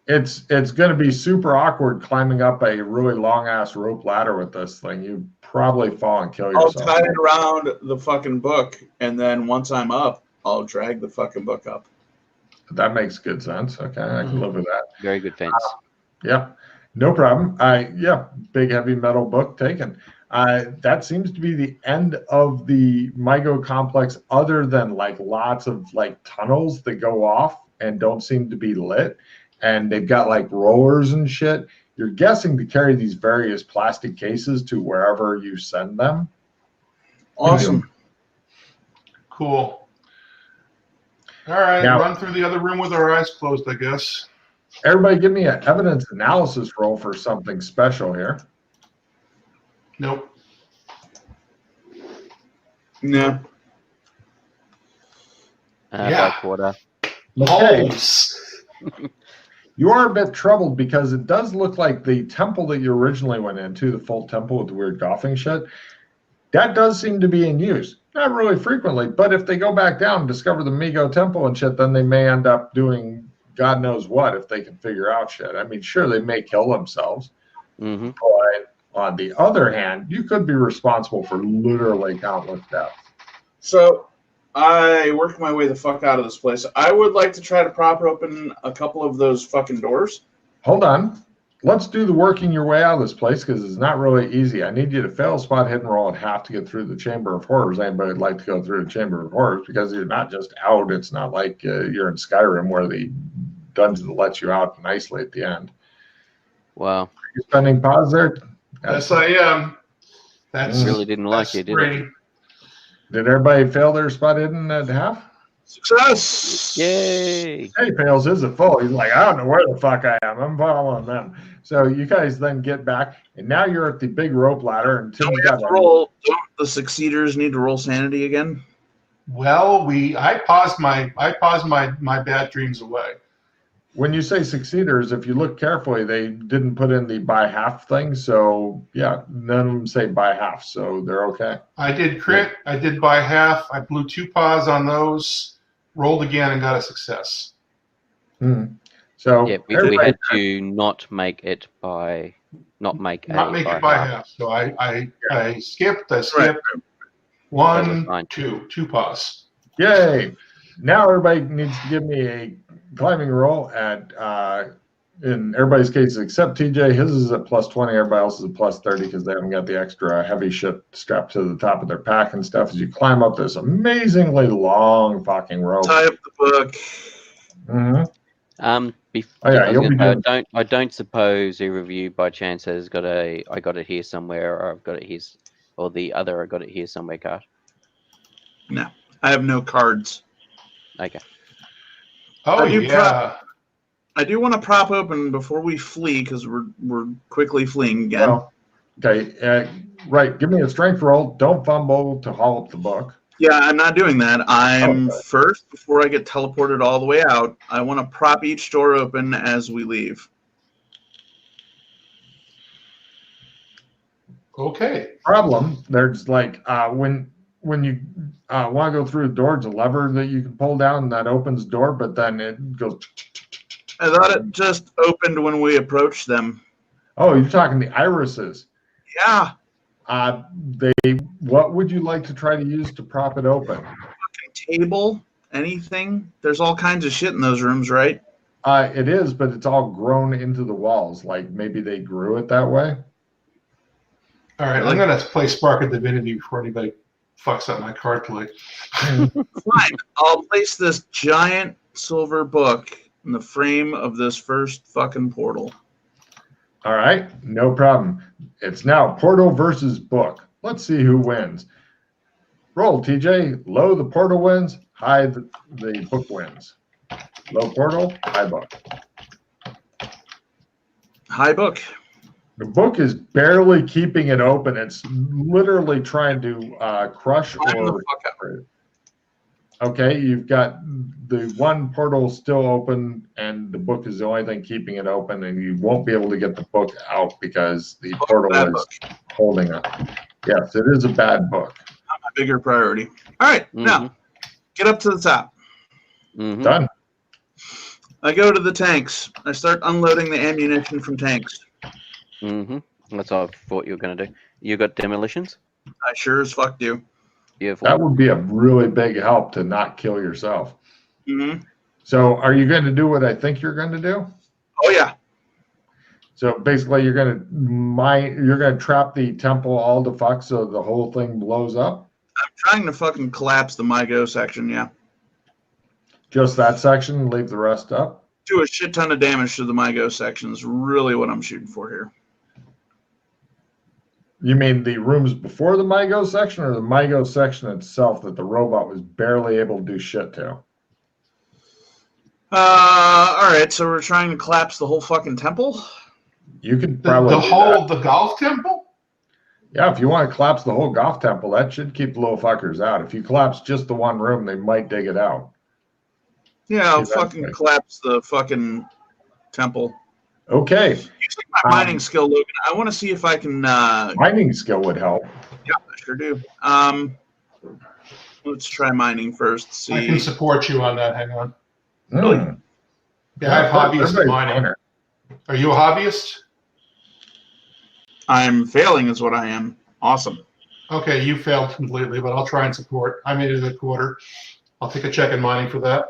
S1: It's going to be super awkward climbing up a really long ass rope ladder with this thing. You probably fall and kill yourself.
S3: I'll tie it around the fucking book, and then once I'm up, I'll drag the fucking book up.
S1: That makes good sense. Okay, I can live with that.
S4: Very good fence.
S1: Yeah, no problem. Big heavy metal book taken. That seems to be the end of the MIGO complex, other than like lots of like tunnels that go off and don't seem to be lit. And they've got like rollers and shit. You're guessing to carry these various plastic cases to wherever you send them.
S3: Awesome.
S2: Cool. All right,
S1: now,
S2: run through the other room with our eyes closed, I guess.
S1: Everybody give me an evidence analysis roll for something special here.
S2: Nope.
S3: No.
S2: Yeah.
S4: Quarter.
S1: Okay.
S2: Oh.
S1: You are a bit troubled because it does look like the temple that you originally went into, the Fult temple with the weird golfing shit, that does seem to be in use. Not really frequently, but if they go back down and discover the MIGO temple and shit, then they may end up doing God knows what if they can figure out shit. I mean, sure, they may kill themselves.
S4: Mm-hmm.
S1: But on the other hand, you could be responsible for literally countless deaths.
S3: So I work my way the fuck out of this place. I would like to try to prop open a couple of those fucking doors.
S1: hold on. Let's do the working your way out of this place because it's not really easy. I need you to fail a spot hidden roll and have to get through the Chamber of Horrors. Anybody would like to go through the Chamber of Horrors because you're not just out. It's not like you're in Skyrim where the dungeon lets you out nicely at the end.
S4: Wow.
S1: Are you spending pause there?
S2: Yes, I am. That's
S4: Really didn't like it, did it?
S1: Did everybody fail their spot hidden at half?
S3: Success!
S4: Yay!
S1: Hey, fails is a full. He's like, I don't know where the fuck I am. I'm following them. So you guys then get back, and now you're at the big rope ladder. And
S3: Don't we have to roll? Don't the succeeders need to roll sanity again?
S2: Well, I paused my bad dreams away.
S1: When you say succeeders, if you look carefully, they didn't put in the by half thing. So yeah, none of them say by half, so they're okay.
S2: I did crit. I did by half. I blew 2 paws on those. Rolled again and got a success.
S1: So
S4: Yeah, we had to not make it by by
S2: half. So I skipped. I skipped.
S4: Right.
S2: 1, 2 paws.
S1: Yay! Now everybody needs to give me a climbing roll at in everybody's case except TJ. His is at +20. Everybody else is at +30 because they haven't got the extra heavy shit strapped to the top of their pack and stuff. As you climb up this amazingly long fucking rope.
S3: Tie up the book.
S4: I don't suppose either of you by chance has got I got it here somewhere, or I've got it here, or the other I got it here somewhere card.
S3: No, I have no cards.
S4: Okay.
S2: Oh yeah.
S3: I do want to prop open before we flee because we're quickly fleeing again.
S1: Well, okay, right. Give me a strength roll. Don't fumble to haul up the book.
S3: Yeah, I'm not doing that. I'm first, before I get teleported all the way out, I want to prop each door open as we leave.
S2: Okay.
S1: Problem, there's like when you want to go through the door, there's a lever that you can pull down and that opens the door, but then it goes.
S3: I thought it just opened when we approached them.
S1: Oh, you're talking the irises.
S3: Yeah.
S1: What would you like to try to use to prop it open?
S3: Fucking table, anything. There's all kinds of shit in those rooms, right?
S1: It is, but it's all grown into the walls. Like maybe they grew it that way.
S2: All right, I'm gonna play Spark of Divinity before anybody fucks up my card play.
S3: Fine. I'll place this giant silver book in the frame of this first fucking portal.
S1: All right, no problem. It's now portal versus book. Let's see who wins. Roll, TJ. Low, the portal wins. High, the book wins. Low portal, high book.
S3: High book.
S1: The book is barely keeping it open. It's literally trying to crush or. Okay, you've got the one portal still open, and the book is the only thing keeping it open, and you won't be able to get the book out because the portal is holding it. Yes, it is a bad book.
S3: Not my bigger priority. All right, now get up to the top.
S1: Done.
S3: I go to the tanks. I start unloading the ammunition from tanks.
S4: That's what I thought you were going to do. You got demolitions?
S3: I sure as fuck do.
S1: That would be a really big help to not kill yourself. So are you going to do what I think you're going to do?
S3: Oh, yeah.
S1: So basically you're going to trap the temple all the fuck so the whole thing blows up?
S3: I'm trying to fucking collapse the MyGo section, yeah.
S1: Just that section, leave the rest up?
S3: Do a shit ton of damage to the MyGo section is really what I'm shooting for here.
S1: You mean the rooms before the MyGo section or the MyGo section itself that the robot was barely able to do shit to?
S3: All right, so we're trying to collapse the whole fucking temple?
S1: You can probably
S2: the whole of the golf temple?
S1: Yeah, if you want to collapse the whole golf temple, that should keep the little fuckers out. If you collapse just the one room, they might dig it out.
S3: Yeah, I'll fucking collapse the fucking temple.
S1: Okay.
S3: Using my mining skill, Logan, I want to see if I can...
S1: mining skill would help.
S3: Yeah, I sure do. Let's try mining first. See.
S2: I can support you on that. Hang on.
S3: Really?
S2: Yeah, I have hobbyist mining. Are you a hobbyist?
S3: I'm failing is what I am. Awesome.
S2: Okay, you failed completely, but I'll try and support. I made it a quarter. I'll take a check in mining for that.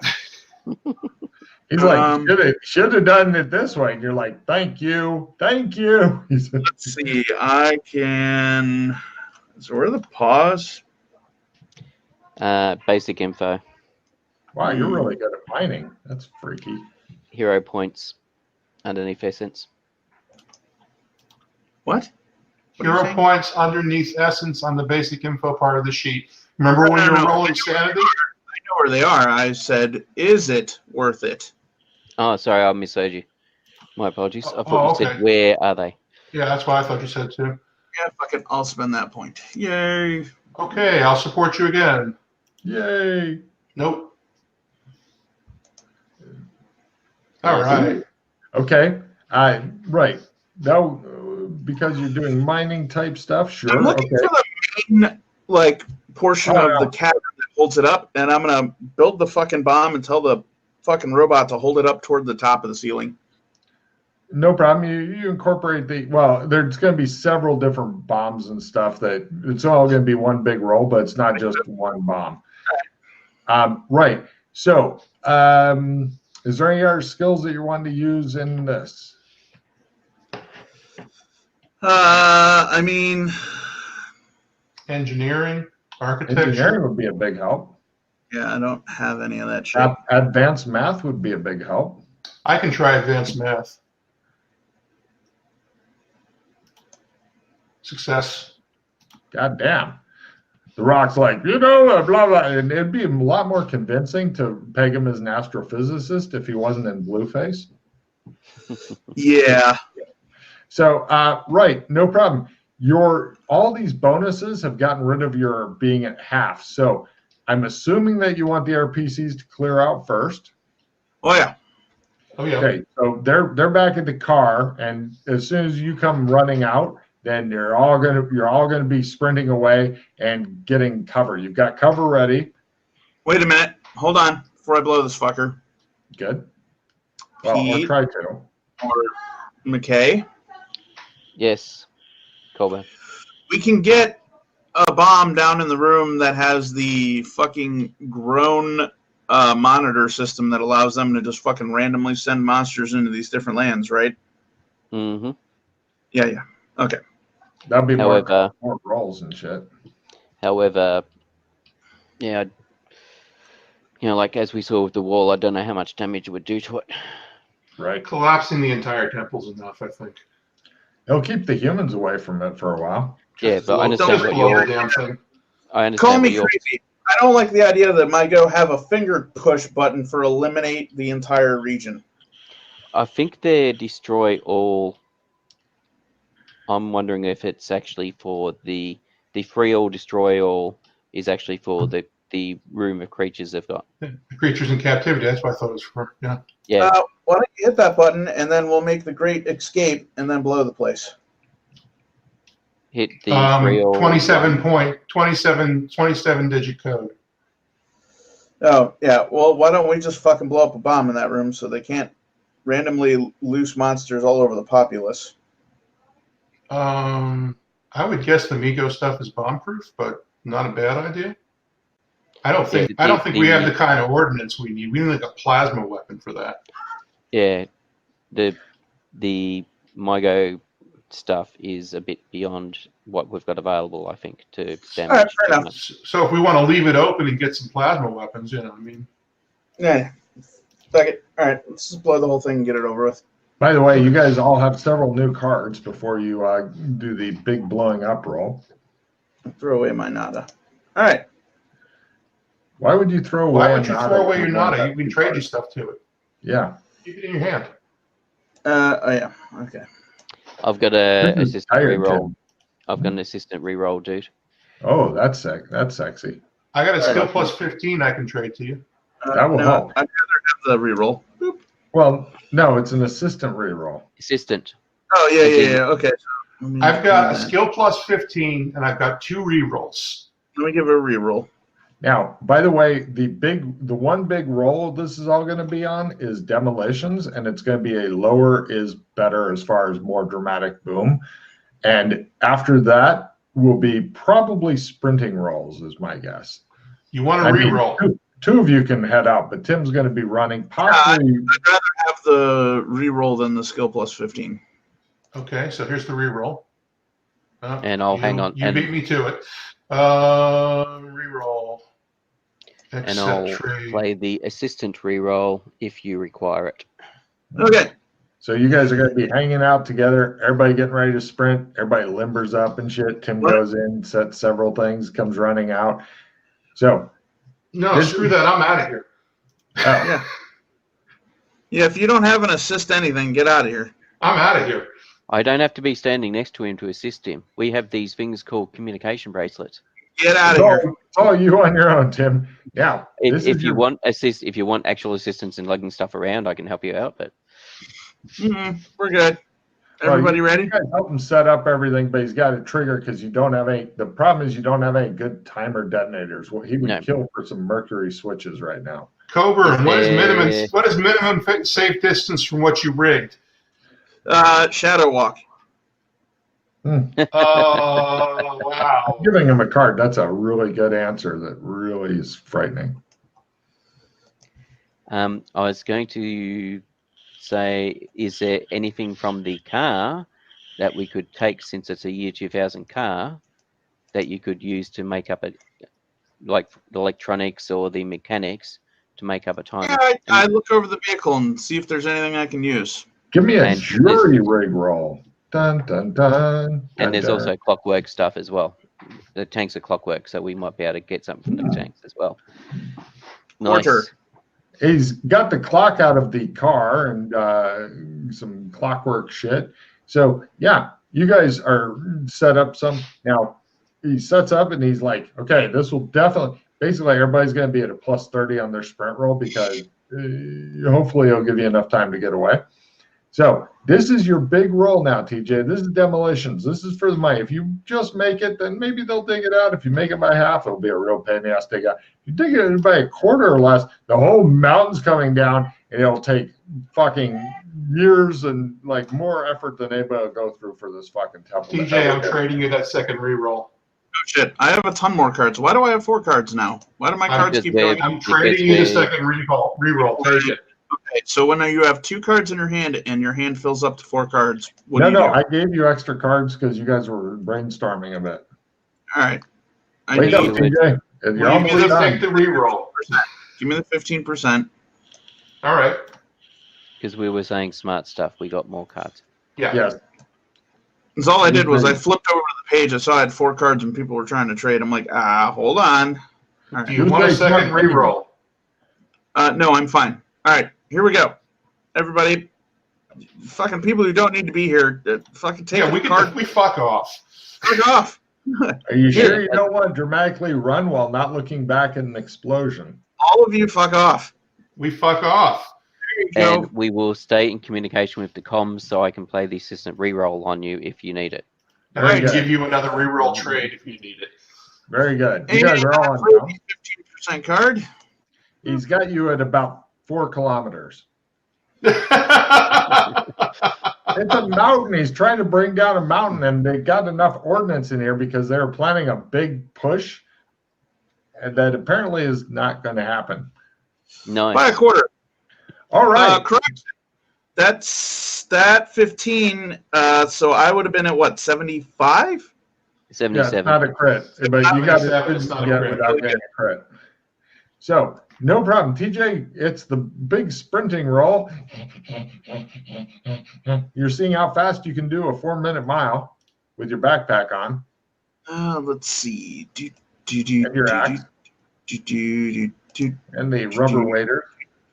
S1: He's like, should have done it this way. And you're like, thank you.
S3: Let's see. I can. So where are the pause?
S4: Basic info.
S1: Wow, you're really good at mining. That's freaky.
S4: Hero points underneath essence.
S3: What?
S2: Hero points underneath essence on the basic info part of the sheet. Remember when you were rolling sanity?
S3: I know where they are. I said, is it worth it?
S4: Oh, sorry, I misheard you. My apologies. I thought you said, where are they?
S2: Yeah, that's what I thought you said too.
S3: Yeah, fuck it. I'll spend that point. Yay.
S2: Okay, I'll support you again.
S1: Yay.
S2: Nope. All right.
S1: Okay. Right. Now, because you're doing mining type stuff, sure.
S3: I'm looking for the main, portion of the cavern that holds it up, and I'm going to build the fucking bomb and tell the fucking robot to hold it up toward the top of the ceiling.
S1: No problem. You incorporate there's going to be several different bombs and stuff that it's all going to be one big roll, but it's not just one bomb. Right. So, is there any other skills that you want to use in this?
S3: I mean,
S2: engineering, architecture.
S1: Engineering would be a big help.
S3: Yeah, I don't have any of that shit.
S1: Advanced math would be a big help.
S2: I can try advanced math. Success.
S1: God damn. The Rock's like, blah, blah. And it'd be a lot more convincing to peg him as an astrophysicist if he wasn't in Blueface.
S3: Yeah.
S1: So, right, no problem. All these bonuses have gotten rid of your being at half. So I'm assuming that you want the RPCs to clear out first.
S3: Oh, yeah.
S2: Oh, yeah.
S1: Okay, so they're back at the car, and as soon as you come running out, then you're all gonna be sprinting away and getting cover. You've got cover ready.
S3: Wait a minute. Hold on before I blow this fucker.
S1: Good. Well, or try to.
S3: Or McKay.
S4: Yes. Colby.
S3: We can get a bomb down in the room that has the fucking grown monitor system that allows them to just fucking randomly send monsters into these different lands, right?
S4: Mm-hmm.
S3: Yeah. Okay.
S1: That'd be more rolls and shit.
S4: However, yeah, as we saw with the wall, I don't know how much damage it would do to it.
S2: Right. Collapsing the entire temple's enough, I think.
S1: It'll keep the humans away from it for a while.
S4: Yeah, but I understand what you're... I understand.
S3: Call me crazy. I don't like the idea that MyGo have a finger push button for eliminate the entire region.
S4: I think they destroy all... I'm wondering if it's actually for the free all, destroy all is actually for the room of creatures they've got.
S2: The creatures in captivity, that's what I thought it was for, yeah.
S4: Yeah.
S3: Why don't you hit that button, and then we'll make the great escape, and then blow the place.
S4: Hit the free all...
S2: 27 digit code.
S3: Oh, yeah. Well, why don't we just fucking blow up a bomb in that room so they can't randomly loose monsters all over the populace?
S2: I would guess the Migo stuff is bomb-proof, but not a bad idea. I don't think we have the kind of ordnance we need. We need like a plasma weapon for that.
S4: Yeah, the MyGo stuff is a bit beyond what we've got available, I think, to damage.
S3: All right, fair enough.
S2: So if we want to leave it open and get some plasma weapons, I mean.
S3: Yeah. Fuck it. All right, let's just blow the whole thing and get it over with.
S1: By the way, you guys all have several new cards before you do the big blowing up roll.
S3: Throw away my nada. All right.
S1: Why would you throw away?
S2: Why would you throw away your nada? You can trade your stuff to it.
S1: Yeah.
S2: Keep it in your hand.
S3: Oh yeah. Okay.
S4: I've got an assistant reroll. I've got an assistant reroll, dude.
S1: Oh, that's sexy.
S2: I got a skill plus 15 I can trade to you.
S1: That will help.
S3: I'd rather have the reroll. Boop.
S1: Well, no, it's an assistant reroll.
S4: Assistant.
S3: Oh yeah. Okay. So,
S2: I've got a skill plus 15, and I've got 2 rerolls.
S3: Let me give it a reroll.
S1: Now, by the way, the one big roll this is all going to be on is demolitions, and it's going to be a lower is better as far as more dramatic boom. And after that will be probably sprinting rolls, is my guess.
S2: You want to reroll?
S1: two of you can head out, but Tim's going to be running. Possibly.
S3: I'd rather have the reroll than the skill plus 15.
S2: Okay, so here's the reroll.
S4: And I'll hang on.
S2: You beat me to it. Reroll.
S4: And I'll play the assistant reroll if you require it.
S3: Okay.
S1: So you guys are going to be hanging out together. Everybody getting ready to sprint. Everybody limbers up and shit. Tim goes in, sets several things, comes running out. So.
S2: No, screw that. I'm out of here.
S1: Oh.
S3: Yeah. Yeah, if you don't have an assist anything, get out of here.
S2: I'm out of here.
S4: I don't have to be standing next to him to assist him. We have these things called communication bracelets.
S3: Get out of here.
S1: It's all you on your own, Tim. Yeah.
S4: If you want actual assistance in lugging stuff around, I can help you out. But
S3: we're good. Everybody ready?
S1: You guys help him set up everything, but he's got a trigger because you don't have any. The problem is you don't have any good timer detonators. Well, he would kill for some mercury switches right now.
S2: Coburn, what is minimum safe distance from what you rigged?
S3: Shadow walk.
S2: Oh, wow.
S1: I'm giving him a card. That's a really good answer. That really is frightening.
S4: I was going to say, is there anything from the car that we could take, since it's a year 2000 car, that you could use to make up like the electronics or the mechanics to make up a time?
S3: Yeah, I look over the vehicle and see if there's anything I can use.
S1: Give me a jury rig roll. Dun, dun, dun,
S4: and there's
S1: dun.
S4: also clockwork stuff as well. The tanks are clockwork, so we might be able to get something from the tanks as well. Nice.
S3: Porter.
S1: He's got the clock out of the car and some clockwork shit. So, yeah, you guys are set up some. Now, he sets up and he's like, okay, this will definitely, basically everybody's going to be at a plus 30 on their sprint roll because hopefully it'll give you enough time to get away. So this is your big roll now, TJ. This is demolitions. This is for the money. If you just make it, then maybe they'll dig it out. If you make it by half, it'll be a real pain in the ass to dig out. If you dig it by a quarter or less, the whole mountain's coming down, and it'll take fucking years and like more effort than anybody will go through for this fucking temple.
S2: TJ, I'm trading you that second reroll.
S3: Oh shit! I have a ton more cards. Why do I have 4 cards now? Why do my cards keep going?
S2: I'm trading you the second reroll. Take it.
S3: Okay, so when you have 2 cards in your hand and your hand fills up to 4 cards, what do you do?
S1: I gave you extra cards because you guys were brainstorming a bit.
S3: All right.
S1: Wake up, TJ. You're almost done.
S2: Take the reroll.
S3: Give me the 15%.
S2: All right.
S4: Because we were saying smart stuff, we got more cards.
S2: Yeah.
S1: Yes.
S3: That's all I did was I flipped over to the page. I saw I had 4 cards and people were trying to trade. I'm like, hold on. All right.
S2: Do you want a second reroll?
S3: No, I'm fine. All right. Here we go. Everybody, fucking people who don't need to be here, fucking take a card.
S2: We fuck off.
S3: Fuck off.
S1: Are you sure you don't want to dramatically run while not looking back at an explosion?
S3: All of you fuck off.
S2: We fuck off.
S4: And we will stay in communication with the comms so I can play the assistant reroll on you if you need it.
S2: And I can give you another reroll trade if you need it.
S1: Very good. You guys are all on now.
S3: 15% card.
S1: He's got you at about 4 kilometers. It's a mountain. He's trying to bring down a mountain, and they got enough ordnance in here because they're planning a big push, and that apparently is not going to happen.
S4: Nice.
S3: By a quarter.
S1: All right.
S3: Correct. That's that 15. So I would have been at what, 75?
S4: 77.
S1: Yeah, it's not a crit, but you got it without getting a crit. So no problem, TJ. It's the big sprinting roll. You're seeing how fast you can do a 4-minute mile with your backpack on.
S3: Let's see.
S1: And your axe. And the rubber waiter.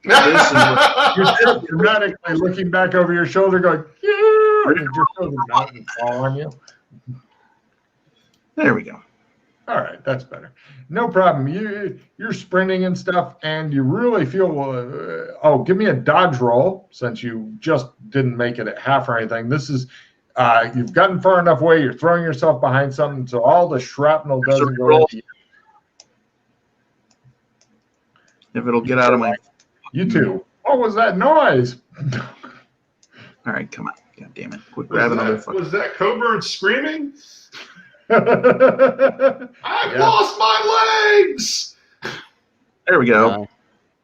S1: You're dramatically looking back over your shoulder going, yeah, and just feel the mountain fall on you.
S3: There we go.
S1: All right, that's better. No problem. You're sprinting and stuff, and you really feel, give me a dodge roll since you just didn't make it at half or anything. This is, you've gotten far enough away, you're throwing yourself behind something, so all the shrapnel doesn't go into you.
S3: If it'll get out of my...
S1: You two. What was that noise?
S3: All right, come on. God damn it. Quit grabbing other fucking...
S2: Was that Coburn screaming?
S1: I've
S2: lost my legs!
S3: There we go.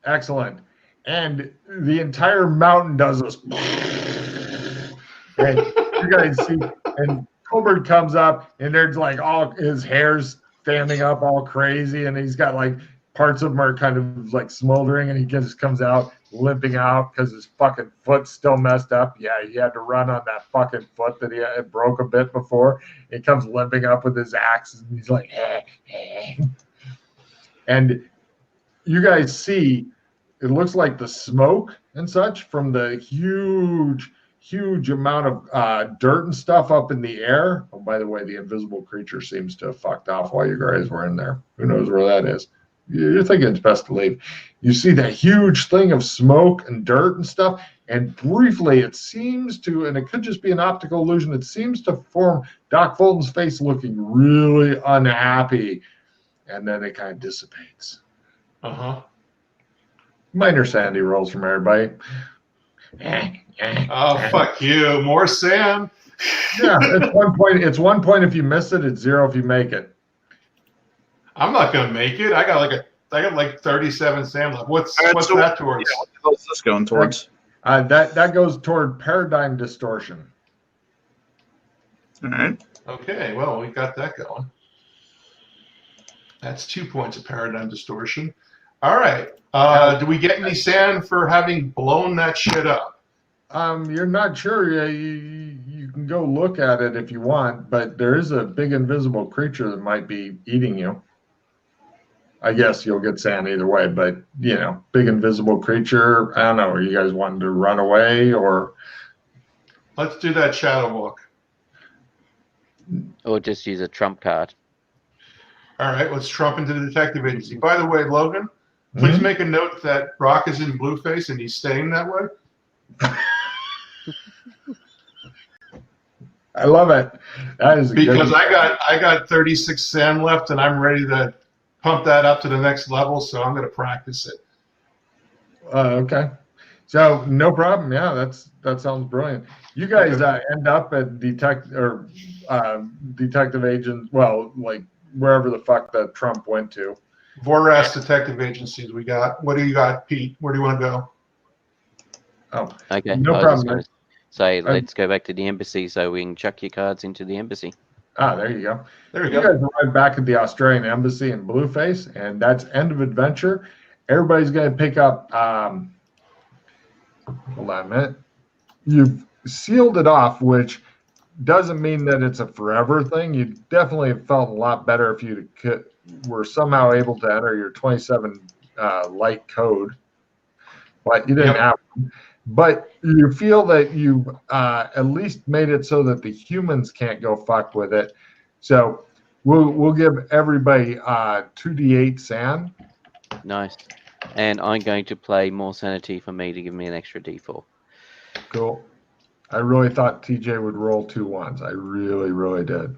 S1: Excellent. And the entire mountain does this. And you guys see, and Colbert comes up, and there's like all his hair's standing up all crazy, and he's got like parts of him are kind of like smoldering, and he just comes out limping out because his fucking foot's still messed up. Yeah, he had to run on that fucking foot that he had broke a bit before. He comes limping up with his axe, and he's like, and you guys see, it looks like the smoke and such from the huge amount of dirt and stuff up in the air. Oh, by the way, the invisible creature seems to have fucked off while you guys were in there. Who knows where that is? You're thinking it's best to leave. You see that huge thing of smoke and dirt and stuff, and briefly it seems to, and it could just be an optical illusion, it seems to form Doc Fulton's face looking really unhappy, and then it kind of dissipates. Minor sandy rolls from everybody.
S2: Oh, fuck you. More sand.
S1: Yeah, it's 1 point. It's 1 point if you miss it. It's 0 if you make it.
S2: I'm not gonna make it. I got like 37 sand left. What's that towards?
S3: Yeah, what's this going towards?
S1: That goes toward paradigm distortion.
S3: All right.
S2: Okay, well, we got that going. That's 2 points of paradigm distortion. All right. Do we get any sand for having blown that shit up?
S1: You're not sure. You can go look at it if you want, but there is a big invisible creature that might be eating you. I guess you'll get sand either way, but big invisible creature. I don't know. Are you guys wanting to run away or?
S2: Let's do that shadow walk.
S4: Or just use a trump card.
S2: All right, let's trump into the detective agency. By the way, Logan, please make a note that Brock is in blueface and he's staying that way.
S1: I love it. That is
S2: because I got 36 sand left and I'm ready to pump that up to the next level, so I'm going to practice it.
S1: Okay. So no problem. Yeah, that sounds brilliant. You guys end up at detective agent. Well, like wherever the fuck that Trump went to.
S2: Voras Detective Agencies. We got. What do you got, Pete? Where do you want to go?
S1: Oh,
S4: okay.
S1: No problem.
S4: Say, let's go back to the embassy so we can chuck your cards into the embassy.
S1: Ah, there you go.
S2: There you
S1: go. You guys arrive back at the Australian embassy in Blueface, and that's end of adventure. Everybody's going to pick up. Hold on a minute. You've sealed it off, which doesn't mean that it's a forever thing. You definitely have felt a lot better if you were somehow able to enter your 27 light code, but you didn't have one. But you feel that you've at least made it so that the humans can't go fuck with it. So we'll give everybody 2d8 sand.
S4: Nice. And I'm going to play more sanity for me to give me an extra d4.
S1: Cool. I really thought TJ would roll 2 1s. I really, really did.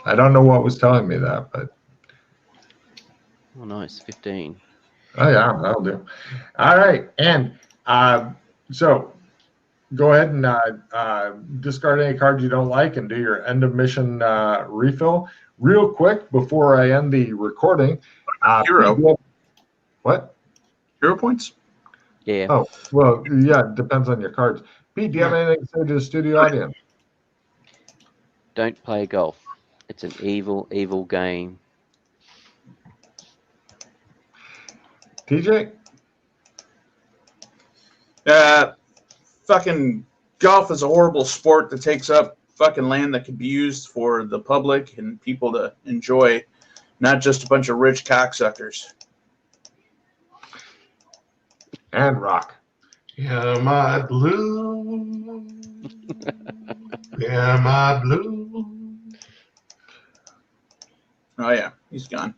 S1: I don't know what was telling me that, but.
S4: Oh, nice. 15.
S1: Oh, yeah, that'll do. All right. And so go ahead and discard any cards you don't like and do your end of mission refill. Real quick, before I end the recording.
S3: Hero.
S1: What?
S3: Hero points?
S4: Yeah.
S1: Oh, well, yeah, it depends on your cards. Pete, do you have anything to say to the studio audience?
S4: Don't play golf. It's an evil, evil game.
S1: TJ?
S3: Fucking golf is a horrible sport that takes up fucking land that could be used for the public and people to enjoy, not just a bunch of rich cocksuckers.
S1: And Rock.
S2: Yeah, my blue. Yeah, my blue.
S3: Oh, yeah. He's gone.